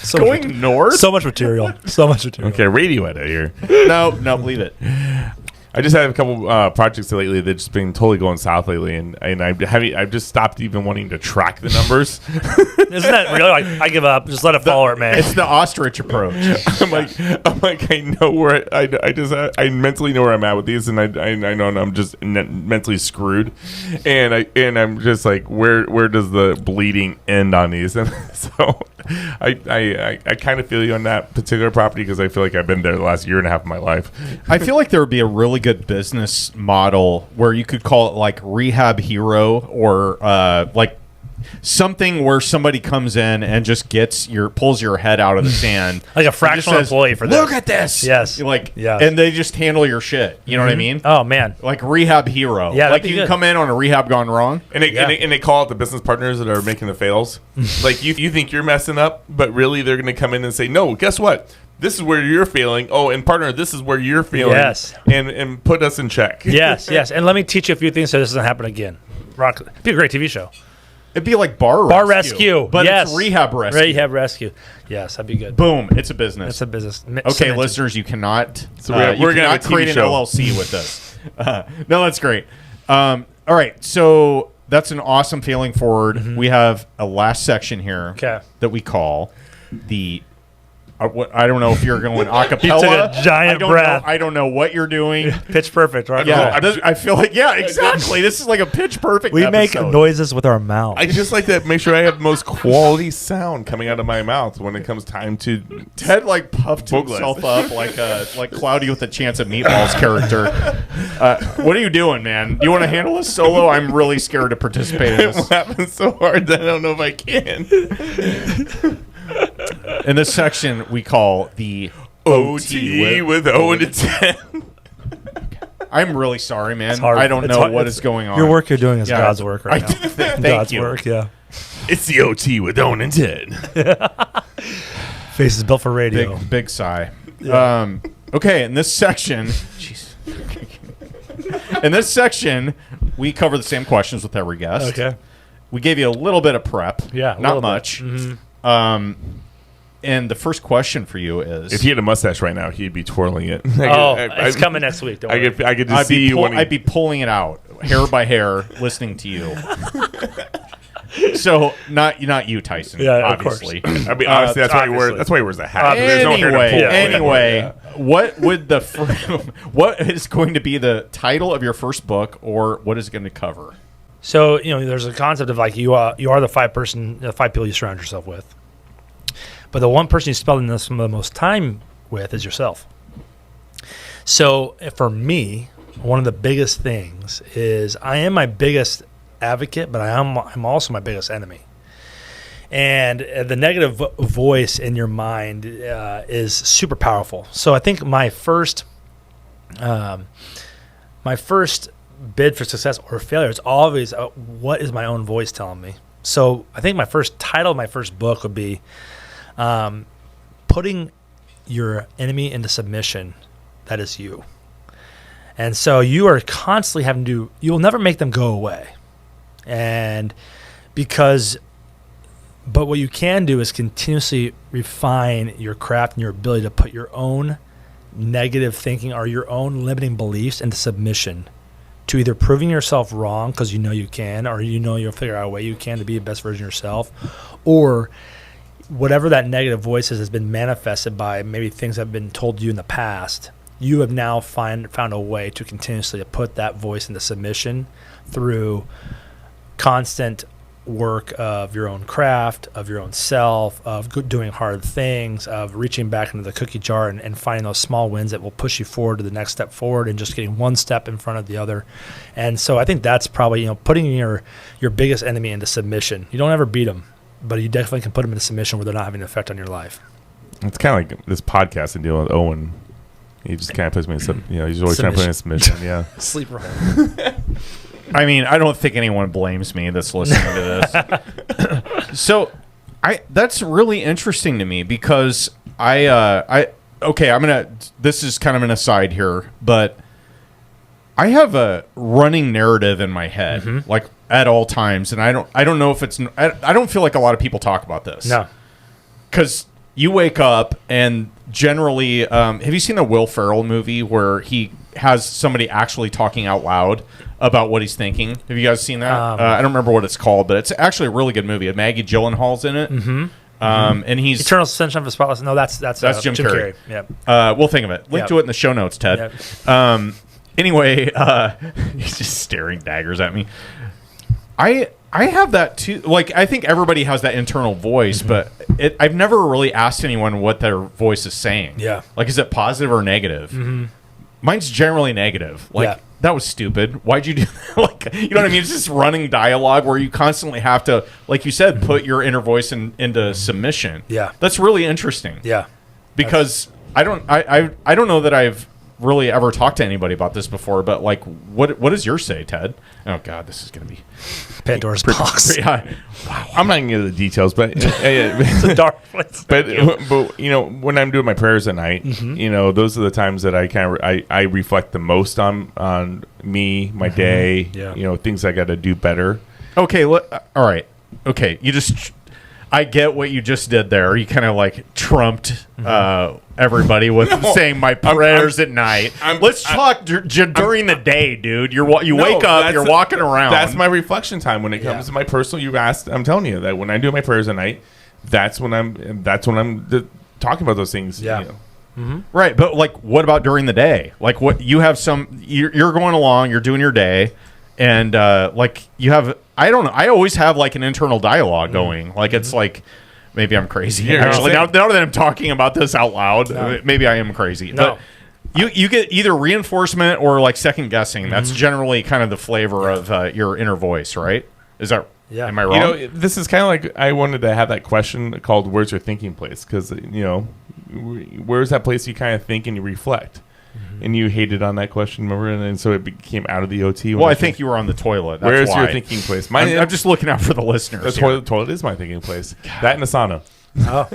So Going north? So much material. So much material. Okay, radio edit here. No, leave it. I just had a couple projects lately that's just been totally going south lately, and I've just stopped even wanting to track the numbers. Isn't that really like I give up? Just let it fall, it, man. It's the ostrich approach. I'm like, I know where I mentally know where I'm at with these, and I know I'm just mentally screwed, and I'm just like, where does the bleeding end on these? And so I kind of feel you on that particular property because I feel like I've been there the last year and a half of my life. I feel like there would be a really good business model where you could call it like Rehab Hero or like something where somebody comes in and just pulls your head out of the sand, like a fractional employee for this. Look at this. Yes. Yes. And they just handle your shit. You know what I mean? Oh man. Like Rehab Hero. Yeah. Like you can come in on a rehab gone wrong, and they call it the business partners that are making the fails. Like you think you're messing up, but really they're going to come in and say, no, guess what? This is where you're failing. Oh, and partner, this is where you're failing. Yes. And put us in check. Yes. And let me teach you a few things so this doesn't happen again. It'd be a great TV show. it'd be like bar rescue. But yes. It's rehab rescue. Rehab rescue. Yes, that'd be good. Boom. It's a business. It's a business. Okay, listeners, you cannot, so we're going to create an LLC with this. No, that's great. All right, so that's an awesome feeling forward. Mm-hmm. We have a last section here that we call the I don't know if you're going a cappella. You took a giant breath. I don't know what you're doing. Pitch perfect, right? Yeah, I feel like, exactly. This is like a pitch perfect We episode. make noises with our mouth. I just like to make sure I have the most quality sound coming out of my mouth when it comes time to... Ted puffed himself up like Cloudy with a Chance of Meatballs character. What are you doing, man? You want to handle this solo? I'm really scared to participate in this. I'm laughing so hard that I don't know if I can. In this section, we call the OT with Owen to 10. I'm really sorry, man. Hard. I don't know what is going on. Your work you're doing is God's work right now. Thank God's you. work, yeah. It's the OT with Owen and 10. Face is built for radio. Big sigh. Yeah. Okay, in this section... Jeez. In this section, we cover the same questions with every guest. Okay. We gave you a little bit of prep. Yeah, not much. Mm-hmm. And the first question for you is... If he had a mustache right now, he'd be twirling it. It's coming next week. Don't worry. I could just see you when I'd be pulling it out, hair by hair, listening to you. So, not you, Tyson, obviously. Of course. I mean, honestly, that's why he wears a hat. Anyway, what would what is going to be the title of your first book, or what is it going to cover? So, there's a concept of like you are the five people you surround yourself with. But the one person you spend the most time with is yourself. So for me, one of the biggest things is I am my biggest advocate, but I'm also my biggest enemy. And the negative voice in your mind is super powerful. So I think my first bid for success or failure is always what is my own voice telling me. So I think my first title of my first book would be putting your enemy into submission. That is you. And so you are constantly you'll never make them go away. But what you can do is continuously refine your craft and your ability to put your own negative thinking or your own limiting beliefs into submission to either proving yourself wrong because you can, or you'll figure out a way you can to be the best version of yourself, or whatever that negative voice has been manifested by maybe things that have been told to you in the past. You have now found a way to continuously put that voice into submission through constant work of your own craft, of your own self, of doing hard things, of reaching back into the cookie jar and finding those small wins that will push you forward to the next step forward and just getting one step in front of the other. And so I think that's probably, putting your biggest enemy into submission. You don't ever beat them, but you definitely can put them into submission where they're not having an effect on your life. It's kind of like this podcast and dealing with Owen. He just kind of puts me in he's always trying to put me in submission. Yeah. Sleep right. I mean, I don't think anyone blames me that's listening to this. So, that's really interesting to me because this is kind of an aside here, but I have a running narrative in my head, like at all times, and I don't know if it's. I don't feel like a lot of people talk about this. No, because you wake up and generally, have you seen the Will Ferrell movie where he has somebody actually talking out loud about what he's thinking? Have you guys seen that? I don't remember what it's called, but it's actually a really good movie. Maggie Gyllenhaal's in it. And he's Eternal Sunshine of the Spotless. No, that's Jim Carrey. Yep. We'll think of it. Link to it in the show notes, Ted. Yep. Anyway, he's just staring daggers at me. I have that too. Like, I think everybody has that internal voice, but I've never really asked anyone what their voice is saying. Yeah. Like, is it positive or negative? Mine's generally negative. Like, that was stupid. Why'd you do that? Like, you know what I mean? It's just running dialogue where you constantly have to, like you said, put your inner voice into submission. Yeah. That's really interesting. Yeah. Because I don't know that I've really ever talked to anybody about this before, but like, what does yours say, Ted? Oh God, this is gonna be Pandora's box. Wow. I'm not gonna get into the details, but It's a dark place. but you know, when I'm doing my prayers at night, you know, those are the times that I reflect the most on me, my day, you know, things I got to do better. Okay, all right. Okay, I get what you just did there. You kind of like trumped everybody with saying my prayers at night. Let's talk during the day, dude. You wake up, you're walking around. That's my reflection time when it comes to my personal. You asked, I'm telling you that when I do my prayers at night, that's when I'm talking about those things. Yeah. You know. Right, but like, what about during the day? Like, what you have you're going along, you're doing your day, and like you have. I don't know. I always have like an internal dialogue going. Like it's like maybe I'm crazy. Yeah, actually, now that I'm talking about this out loud, maybe I am crazy. No. But you get either reinforcement or like second guessing. That's generally kind of the flavor of your inner voice, right? Is that? Yeah. Am I wrong? You know, this is kind of like I wanted to have that question called "Where's your thinking place?" Because you know, where's that place you kind of think and you reflect. And you hated on that question, remember? And so it came out of the OT. Well, I think you were on the toilet. That's where's why. your thinking place? I'm just looking out for the listeners. The toilet is my thinking place. That and a sauna. Oh,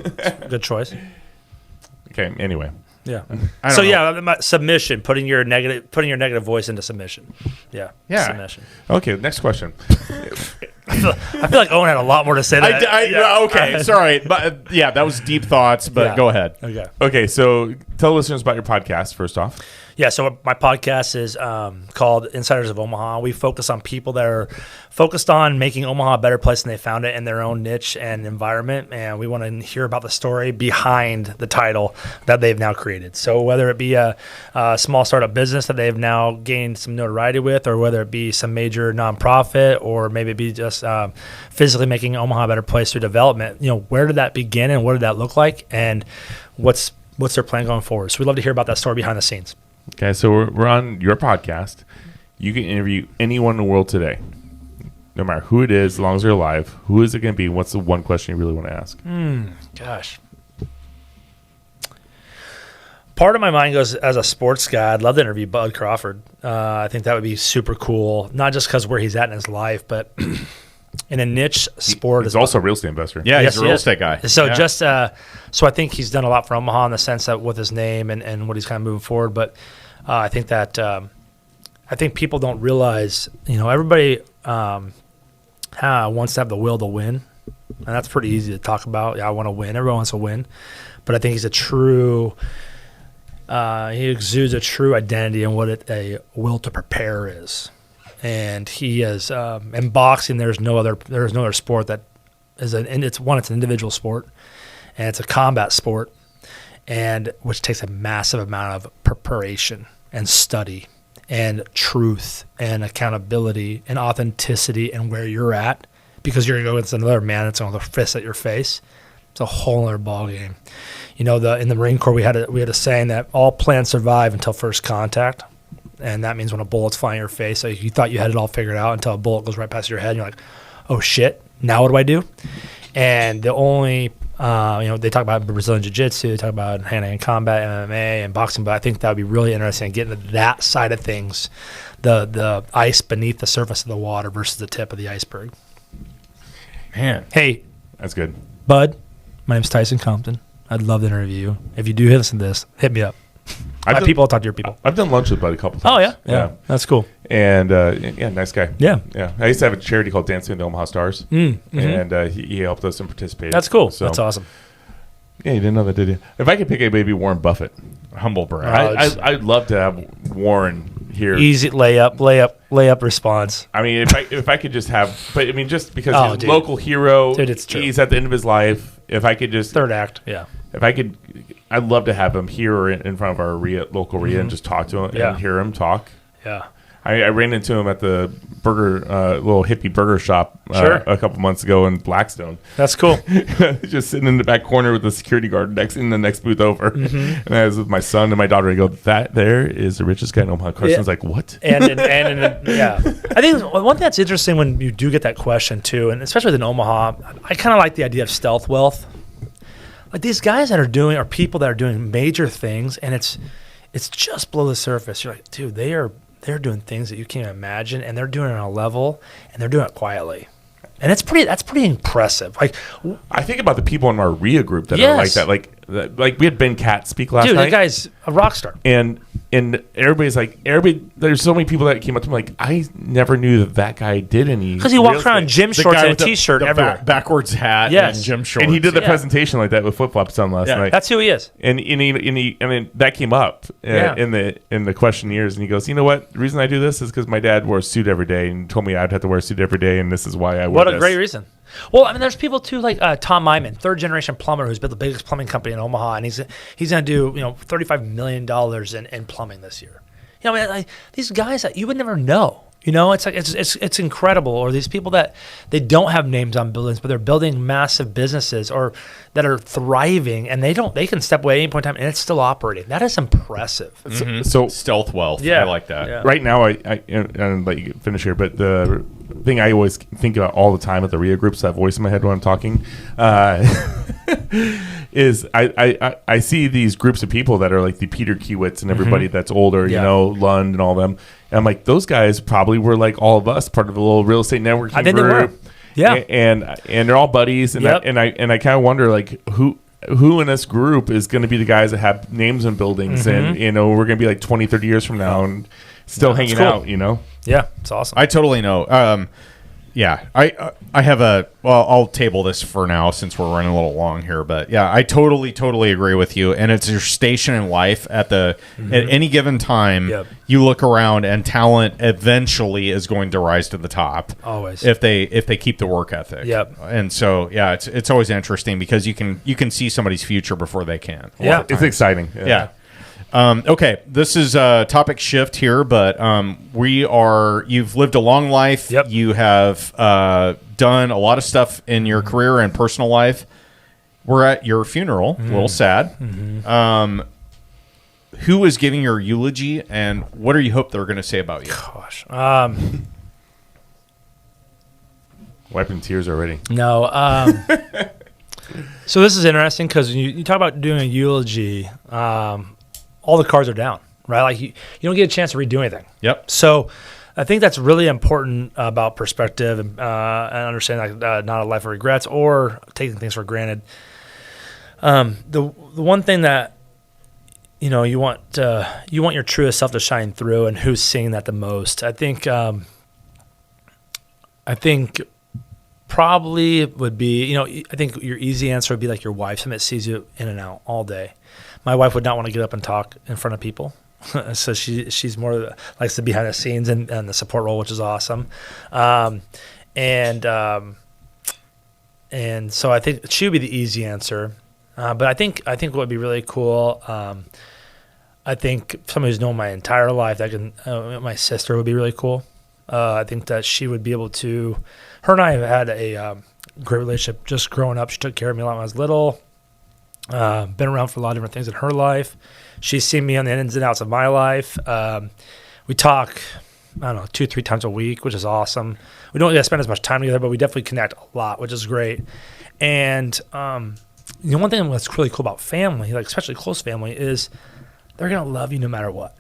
good choice. Okay. Anyway. Yeah. I don't know. Yeah, submission, putting your negative voice into submission. Yeah. Yeah. Submission. Okay. Next question. I feel like Owen had a lot more to say. Okay, sorry, but yeah, that was deep thoughts. But go ahead. Okay. Okay. So tell listeners about your podcast first off. Yeah, so my podcast is called Insiders of Omaha. We focus on people that are focused on making Omaha a better place than they found it in their own niche and environment, and we want to hear about the story behind the title that they've now created. So whether it be a small startup business that they've now gained some notoriety with, or whether it be some major nonprofit, or maybe it be just physically making Omaha a better place through development, you know, where did that begin and what did that look like, and what's their plan going forward? So we'd love to hear about that story behind the scenes. Okay, so we're on your podcast. You can interview anyone in the world today, no matter who it is, as long as they're alive. Who is it going to be? What's the one question you really want to ask? Gosh. Part of my mind goes, as a sports guy, I'd love to interview Bud Crawford. I think that would be super cool, not just because where he's at in his life, but in a niche sport. He's also a real estate investor. Yeah, Yes, he's a real estate guy. So so I think he's done a lot for Omaha in the sense that with his name and what he's kind of moving forward. But I think that I think people don't realize, you know, everybody wants to have the will to win, and that's pretty easy to talk about. Yeah, I want to win. Everyone wants to win, but I think he's he exudes a true identity in what a will to prepare is. And he is in boxing. There's no other sport that is it's an individual sport, and it's a combat sport, and which takes a massive amount of preparation and study and truth and accountability and authenticity and where you're at, because you're going to go against another man that's going to fist at your face. It's a whole other ball game. You know, in the Marine Corps we had a saying that all plans survive until first contact. And that means when a bullet's flying in your face, so you thought you had it all figured out until a bullet goes right past your head, and you're like, oh shit, now what do I do? And the only They talk about Brazilian Jiu-Jitsu, they talk about hand-to-hand combat, MMA, and boxing, but I think that would be really interesting getting to that side of things, the ice beneath the surface of the water versus the tip of the iceberg. Man. Hey. That's good. Bud, my name's Tyson Compton. I'd love to interview you. If you do listen to this, hit me up. I'll talk to your people. I've done lunch with Bud a couple times. Oh, yeah? Yeah. That's cool. And, nice guy. Yeah. Yeah. I used to have a charity called Dancing with the Omaha Stars. And he helped us and participated. That's cool. So, that's awesome. Yeah, you didn't know that, did you? If I could pick a baby, Warren Buffett. Humble brag. I'd love to have Warren here. Easy layup response. I mean, if I could just have, but I mean, just because he's a dude. local hero, Dude, it's true. He's at the end of his life. If I could just Third act, yeah. If I could, I'd love to have him here or in front of our local REIA and just talk to him and hear him talk. Yeah. I ran into him at the little hippie burger shop a couple months ago in Blackstone. That's cool. Just sitting in the back corner with the security guard in the next booth over. And I was with my son and my daughter. I go, that there is the richest guy in Omaha. Carson's like, what? And yeah. I think one thing that's interesting when you do get that question too, and especially within Omaha, I kind of like the idea of stealth wealth. Like these guys that are doing, or people that are doing major things, and it's just below the surface. You're like, dude, they're doing things that you can't imagine, and they're doing it on a level, and they're doing it quietly, and that's pretty impressive. Like, I think about the people in our REIA group that are like that. Like we had Ben Catt speak last night. Dude, that guy's a rock star. And everybody's like, there's so many people that came up to me like, I never knew that guy did any. Because he walks around in gym shorts and a t-shirt everywhere. Backwards hat and gym shorts. And he did the presentation like that with flip-flops on last night. That's who he is. And that came up in the questionnaires. And he goes, you know what? The reason I do this is because my dad wore a suit every day and told me I'd have to wear a suit every day. And this is why I wear What a great reason. Well, I mean, there's people too like Tom Myman, third-generation plumber who's built the biggest plumbing company in Omaha, and he's going to do $35 million in plumbing this year. I mean, like, these guys that you would never know. It's like it's incredible. Or these people that they don't have names on buildings, but they're building massive businesses or that are thriving, and they can step away at any point in time and it's still operating. That is impressive. So stealth wealth. Yeah, I like that. Yeah. Right now, I let you finish here, but the thing I always think about all the time at the REIA groups, that voice in my head when I'm talking, is I see these groups of people that are like the Peter Kiewitz and everybody that's older, Lund and all them. And I'm like, those guys probably were like all of us, part of a little real estate networking I think group. they were. Yeah. And they're all buddies. And I kind of wonder like who in this group is going to be the guys that have names in buildings and we're going to be like 20, 30 years from now and still hanging out, Yeah, it's awesome. I totally know. I have I'll table this for now since we're running a little long here, but yeah, I totally agree with you. And it's your station in life at any given time. Yep. You look around and talent eventually is going to rise to the top. Always. If they keep the work ethic. Yep. And so, yeah, it's always interesting because you can see somebody's future before they can. Yeah. It's exciting. Yeah. Okay, this is a topic shift here, but you've lived a long life. Yep. You have done a lot of stuff in your career and personal life. We're at your funeral, a little sad. Who is giving your eulogy, and what do you hope they're going to say about you? Gosh. Wiping tears already. No. So this is interesting because you talk about doing a eulogy. All the cards are down, right? Like you don't get a chance to redo anything. Yep. So I think that's really important about perspective and understanding not a life of regrets or taking things for granted. The one thing that you want your truest self to shine through, and who's seeing that the most. I think probably would be I think your easy answer would be like your wife. Somebody that sees you in and out all day. My wife would not want to get up and talk in front of people. So she's more likes the behind the scenes and the support role, which is awesome. And so I think she would be the easy answer. But I think what would be really cool, I think somebody who's known my entire life, my sister would be really cool. I think that she would be able to, her and I have had a great relationship just growing up. She took care of me a lot when I was little. Been around for a lot of different things in her life. She's seen me on the ins and outs of my life. We talk, 2-3 times a week, which is awesome. We don't spend as much time together, but we definitely connect a lot, which is great. And one thing that's really cool about family, like especially close family, is they're going to love you no matter what.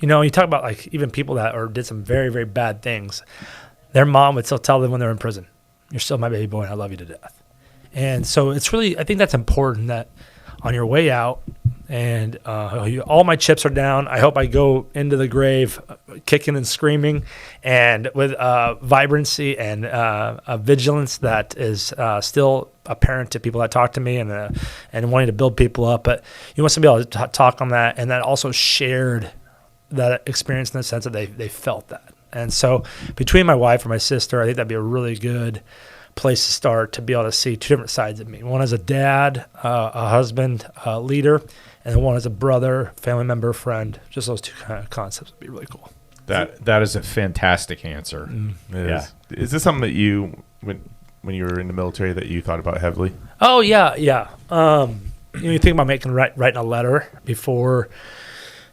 You talk about like even people that did some very, very bad things. Their mom would still tell them when they're in prison, "You're still my baby boy and I love you to death." And so it's really, I think that's important that on your way out, and all my chips are down. I hope I go into the grave kicking and screaming, and with vibrancy and a vigilance that is still apparent to people that talk to me, and wanting to build people up. But you want to be able to talk on that, and that also shared that experience in the sense that they felt that. And so between my wife and my sister, I think that'd be a really good place to start, to be able to see two different sides of me. One as a dad, a husband, a leader, and then one as a brother, family member, friend. Just those two kind of concepts would be really cool. That is a fantastic answer. Yeah. Is this something that you, when you were in the military, that you thought about heavily? Oh, yeah. You think about writing a letter before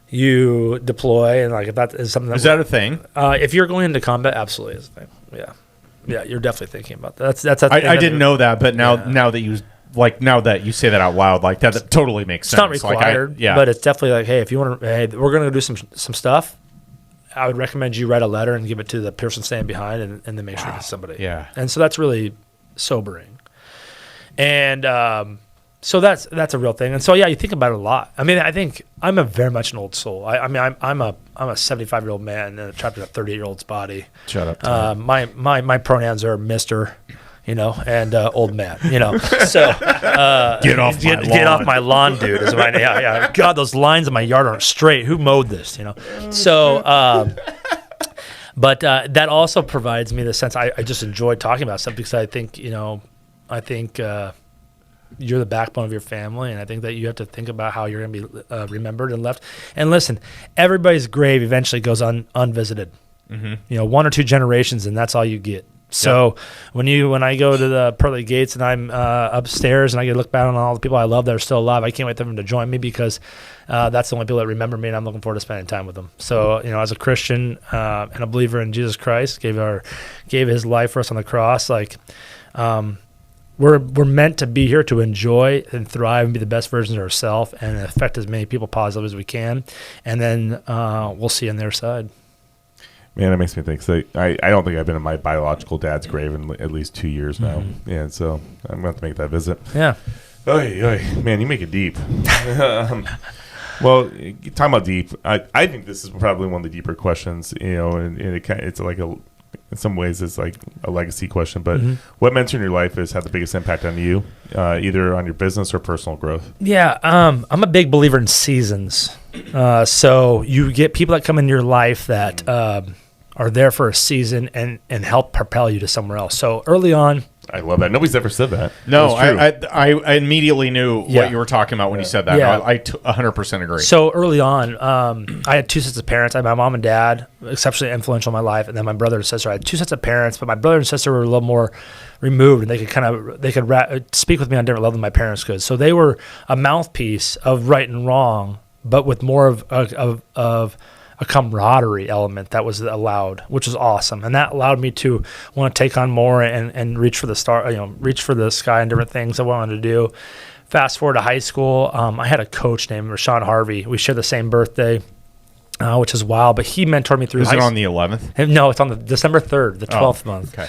you deploy, and like if that is something is that a thing? If you're going into combat, absolutely is a thing. Yeah, you're definitely thinking about that. That's I didn't know that, but now that you say that out loud, like that totally makes sense. It's not required, but it's definitely like, hey, if you want to, we're going to do some stuff. I would recommend you write a letter and give it to the person standing behind, and then make sure it's somebody. Yeah, and so that's really sobering, and so that's a real thing. And so you think about it a lot. I mean, I think I'm very much an old soul. I'm a 75-year-old man trapped in a 38-year-old's body. Shut up. My pronouns are Mr., and old man, So get off my lawn, dude. Is my name. Yeah. God, those lines in my yard aren't straight. Who mowed this? So. But that also provides me the sense I just enjoy talking about stuff, because I think you're the backbone of your family, and I think that you have to think about how you're going to be remembered and left. And listen, everybody's grave eventually goes unvisited. 1 or 2 generations, and that's all you get. So when I go to the pearly gates and I'm upstairs and I get to look back on all the people I love that are still alive, I can't wait for them to join me, because that's the only people that remember me, and I'm looking forward to spending time with them. So as a Christian and a believer in Jesus Christ, gave his life for us on the cross, like. We're meant to be here to enjoy and thrive and be the best versions of ourselves and affect as many people positively as we can, and then we'll see on their side. Man, that makes me think. So I don't think I've been in my biological dad's grave in at least 2 years now. Yeah, so I'm going to have to make that visit. Yeah. Oy. Man, you make it deep. Well, talking about deep, I think this is probably one of the deeper questions, and it's like in some ways it's like a legacy question, but what mentor in your life has had the biggest impact on you, either on your business or personal growth? Yeah, I'm a big believer in seasons. So you get people that come into your life that are there for a season and help propel you to somewhere else. So early on, I love that. Nobody's ever said that. No, I immediately knew what you were talking about when you said that. Yeah. I 100% agree. So early on, I had 2 sets of parents. I had my mom and dad, exceptionally influential in my life, and then my brother and sister. I had 2 sets of parents, but my brother and sister were a little more removed, and they could speak with me on a different level than my parents could. So they were a mouthpiece of right and wrong, but with more of a camaraderie element that was allowed, which was awesome. And that allowed me to want to take on more and reach for the star, reach for the sky and different things I wanted to do. Fast forward to high school, I had a coach named Rashawn Harvey. We share the same birthday, which is wild, but he mentored me through. Is it on the 11th? No, it's on the December 3rd, the 12th month. Okay.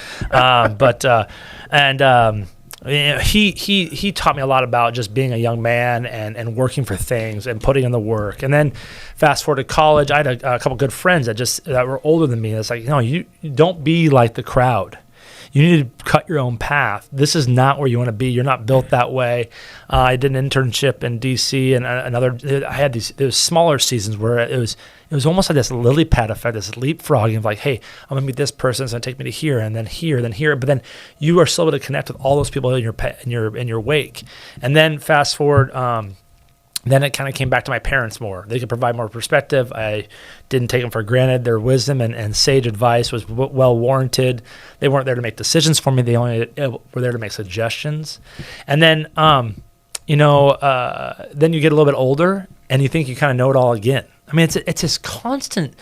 He taught me a lot about just being a young man and working for things and putting in the work. And then fast forward to college, I had a couple good friends that were older than me. It's like, you don't be like the crowd. You need to cut your own path. This is not where you want to be. You're not built that way. I did an internship in DC, and I had those smaller seasons where it was almost like this lily pad effect, this leapfrogging of like, hey, I'm gonna meet this person, it's gonna take me to here, and then here, then here. But then you are still able to connect with all those people in your wake. And then fast forward, then it kind of came back to my parents more. They could provide more perspective. I didn't take them for granted. Their wisdom and sage advice was well warranted. They weren't there to make decisions for me. They only were there to make suggestions. And then, then you get a little bit older and you think you kind of know it all again. I mean, it's this constant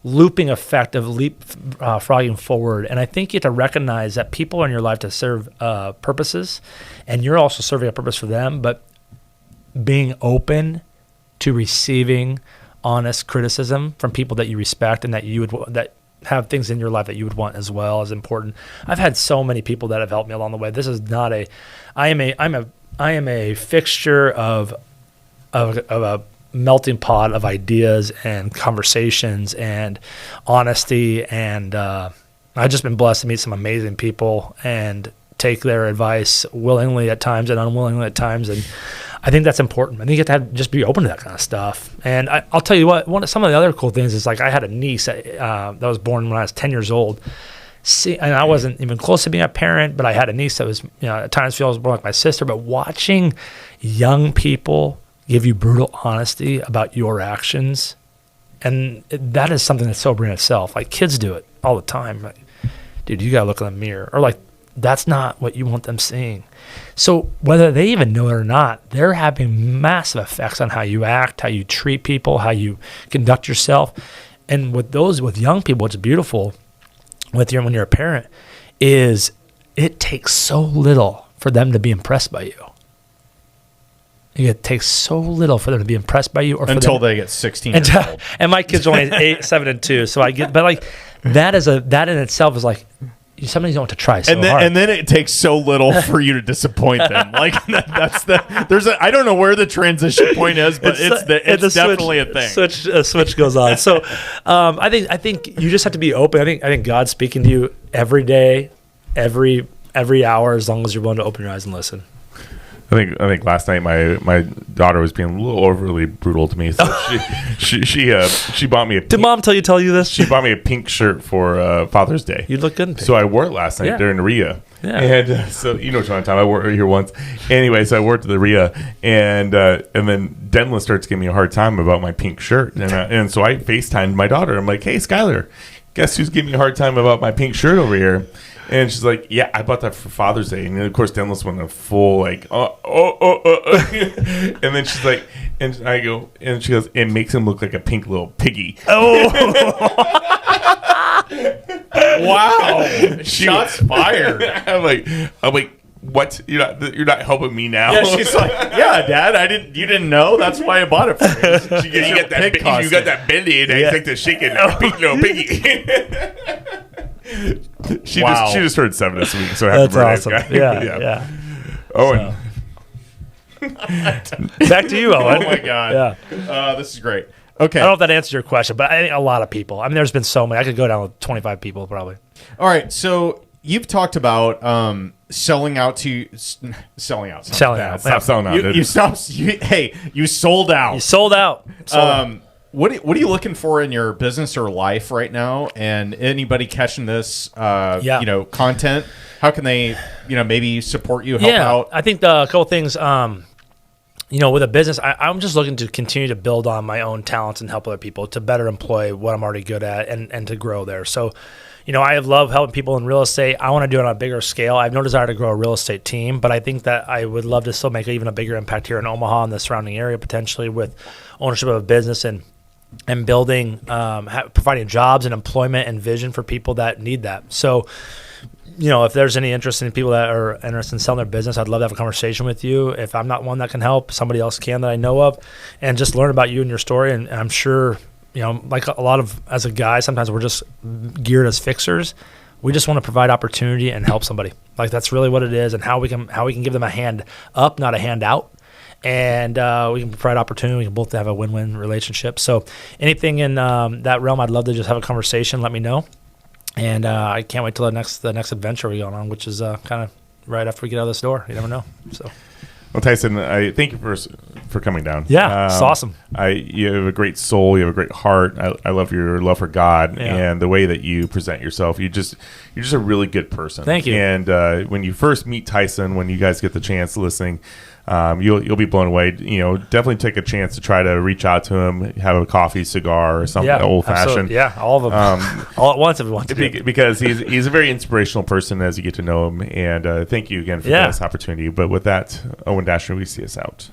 looping effect of frogging forward. And I think you have to recognize that people are in your life to serve purposes, and you're also serving a purpose for them, but being open to receiving honest criticism from people that you respect and that you would that have things in your life that you would want as well is important. I've had so many people that have helped me along the way. This is not I am a fixture of a melting pot of ideas and conversations and honesty, and I've just been blessed to meet some amazing people and take their advice willingly at times and unwillingly at times, and I think that's important. I think you have to just be open to that kind of stuff. And I'll tell you what, some of the other cool things is, like, I had a niece that was born when I was 10 years old. And I wasn't even close to being a parent, but I had a niece that was, at times feels more like my sister. But watching young people give you brutal honesty about your actions, and that is something that's sobering in itself. Like, kids do it all the time. Like, dude, you got to look in the mirror. Or, like, that's not what you want them seeing. So whether they even know it or not, they're having massive effects on how you act, how you treat people, how you conduct yourself. And with young people, what's beautiful when you're a parent is it takes so little for them to be impressed by you. It takes so little for them to be impressed by you, or until they get 16 years old. And my kids are only 8, 7, and 2. So but like that in itself is like, somebody don't want to try so hard. And then it takes so little for you to disappoint them. Like I don't know where the transition point is, but it's definitely a thing. A switch goes on. So I think you just have to be open. I think God's speaking to you every day, every hour, as long as you're willing to open your eyes and listen. I think last night my daughter was being a little overly brutal to me. So she bought me a. Did mom tell you this? She bought me a pink shirt for Father's Day. You look good in pink. So I wore it last night during the REIA. Yeah. And so John Tom, I wore it here once. Anyway, so I wore it to the REIA, and then Denlin starts giving me a hard time about my pink shirt, and so I FaceTimed my daughter. I'm like, "Hey, Skylar, guess who's giving me a hard time about my pink shirt over here?" And she's like, "Yeah, I bought that for Father's Day." And then, of course, Denlis went a full, like, And then she's like, and I go, and she goes, "It makes him look like a pink little piggy." Oh. Wow. Shots fired. I'm like, what? You're not helping me now? Yeah, she's like, "Yeah, Dad, you didn't know? That's why I bought it for you." You got that Band-Aid, and I think the shaking pink little piggy. She just turned 7 this week, so happy birthday, awesome. Guy. Yeah. Owen. Back to you, Owen. Oh my God. Yeah. This is great. Okay. I don't know if that answers your question, but I think a lot of people. I mean, there's been so many. I could go down with 25 people probably. All right. So you've talked about selling out. Stop selling out. You stopped. You sold out. You sold out. What are you looking for in your business or life right now? And anybody catching this, content, how can they, maybe support you, help out? I think a couple things, with a business, I'm just looking to continue to build on my own talents and help other people to better employ what I'm already good at and to grow there. So, I love helping people in real estate. I want to do it on a bigger scale. I have no desire to grow a real estate team, but I think that I would love to still make even a bigger impact here in Omaha and the surrounding area, potentially with ownership of a business and building, providing jobs and employment and vision for people that need that. So, if there's any interest in people that are interested in selling their business, I'd love to have a conversation with you. If I'm not one that can help, somebody else can that I know of, and just learn about you and your story. And I'm sure, like a lot of, as a guy, sometimes we're just geared as fixers. We just want to provide opportunity and help somebody. Like, that's really what it is, and how we can give them a hand up, not a hand out. And we can provide opportunity. We can both have a win-win relationship. So anything in that realm, I'd love to just have a conversation. Let me know. And I can't wait till the next adventure we're going on, which is kind of right after we get out of this door. You never know. So, well, Tyson, I thank you for coming down. Yeah, it's awesome. You have a great soul. You have a great heart. I love your love for God and the way that you present yourself. You're just a really good person. Thank you. And when you first meet Tyson, when you guys get the chance listening, you'll be blown away. Definitely take a chance to try to reach out to him, have a coffee, cigar, or something old fashioned. Yeah, all of them, all at once if you want to. Because he's a very inspirational person as you get to know him. And thank you again for this opportunity. But with that, Owen Dashner, we see us out.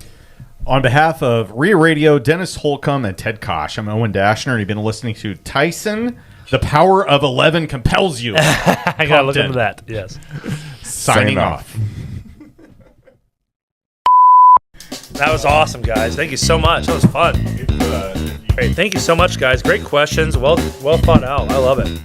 On behalf of REIA Radio, Dennis Holcomb, and Ted Kosh, I'm Owen Dashner, and you've been listening to Tyson. The power of 11 compels you. I gotta look into that. Yes. Signing off. That was awesome, guys. Thank you so much. That was fun. Great. Thank you so much, guys. Great questions. Well thought out. I love it.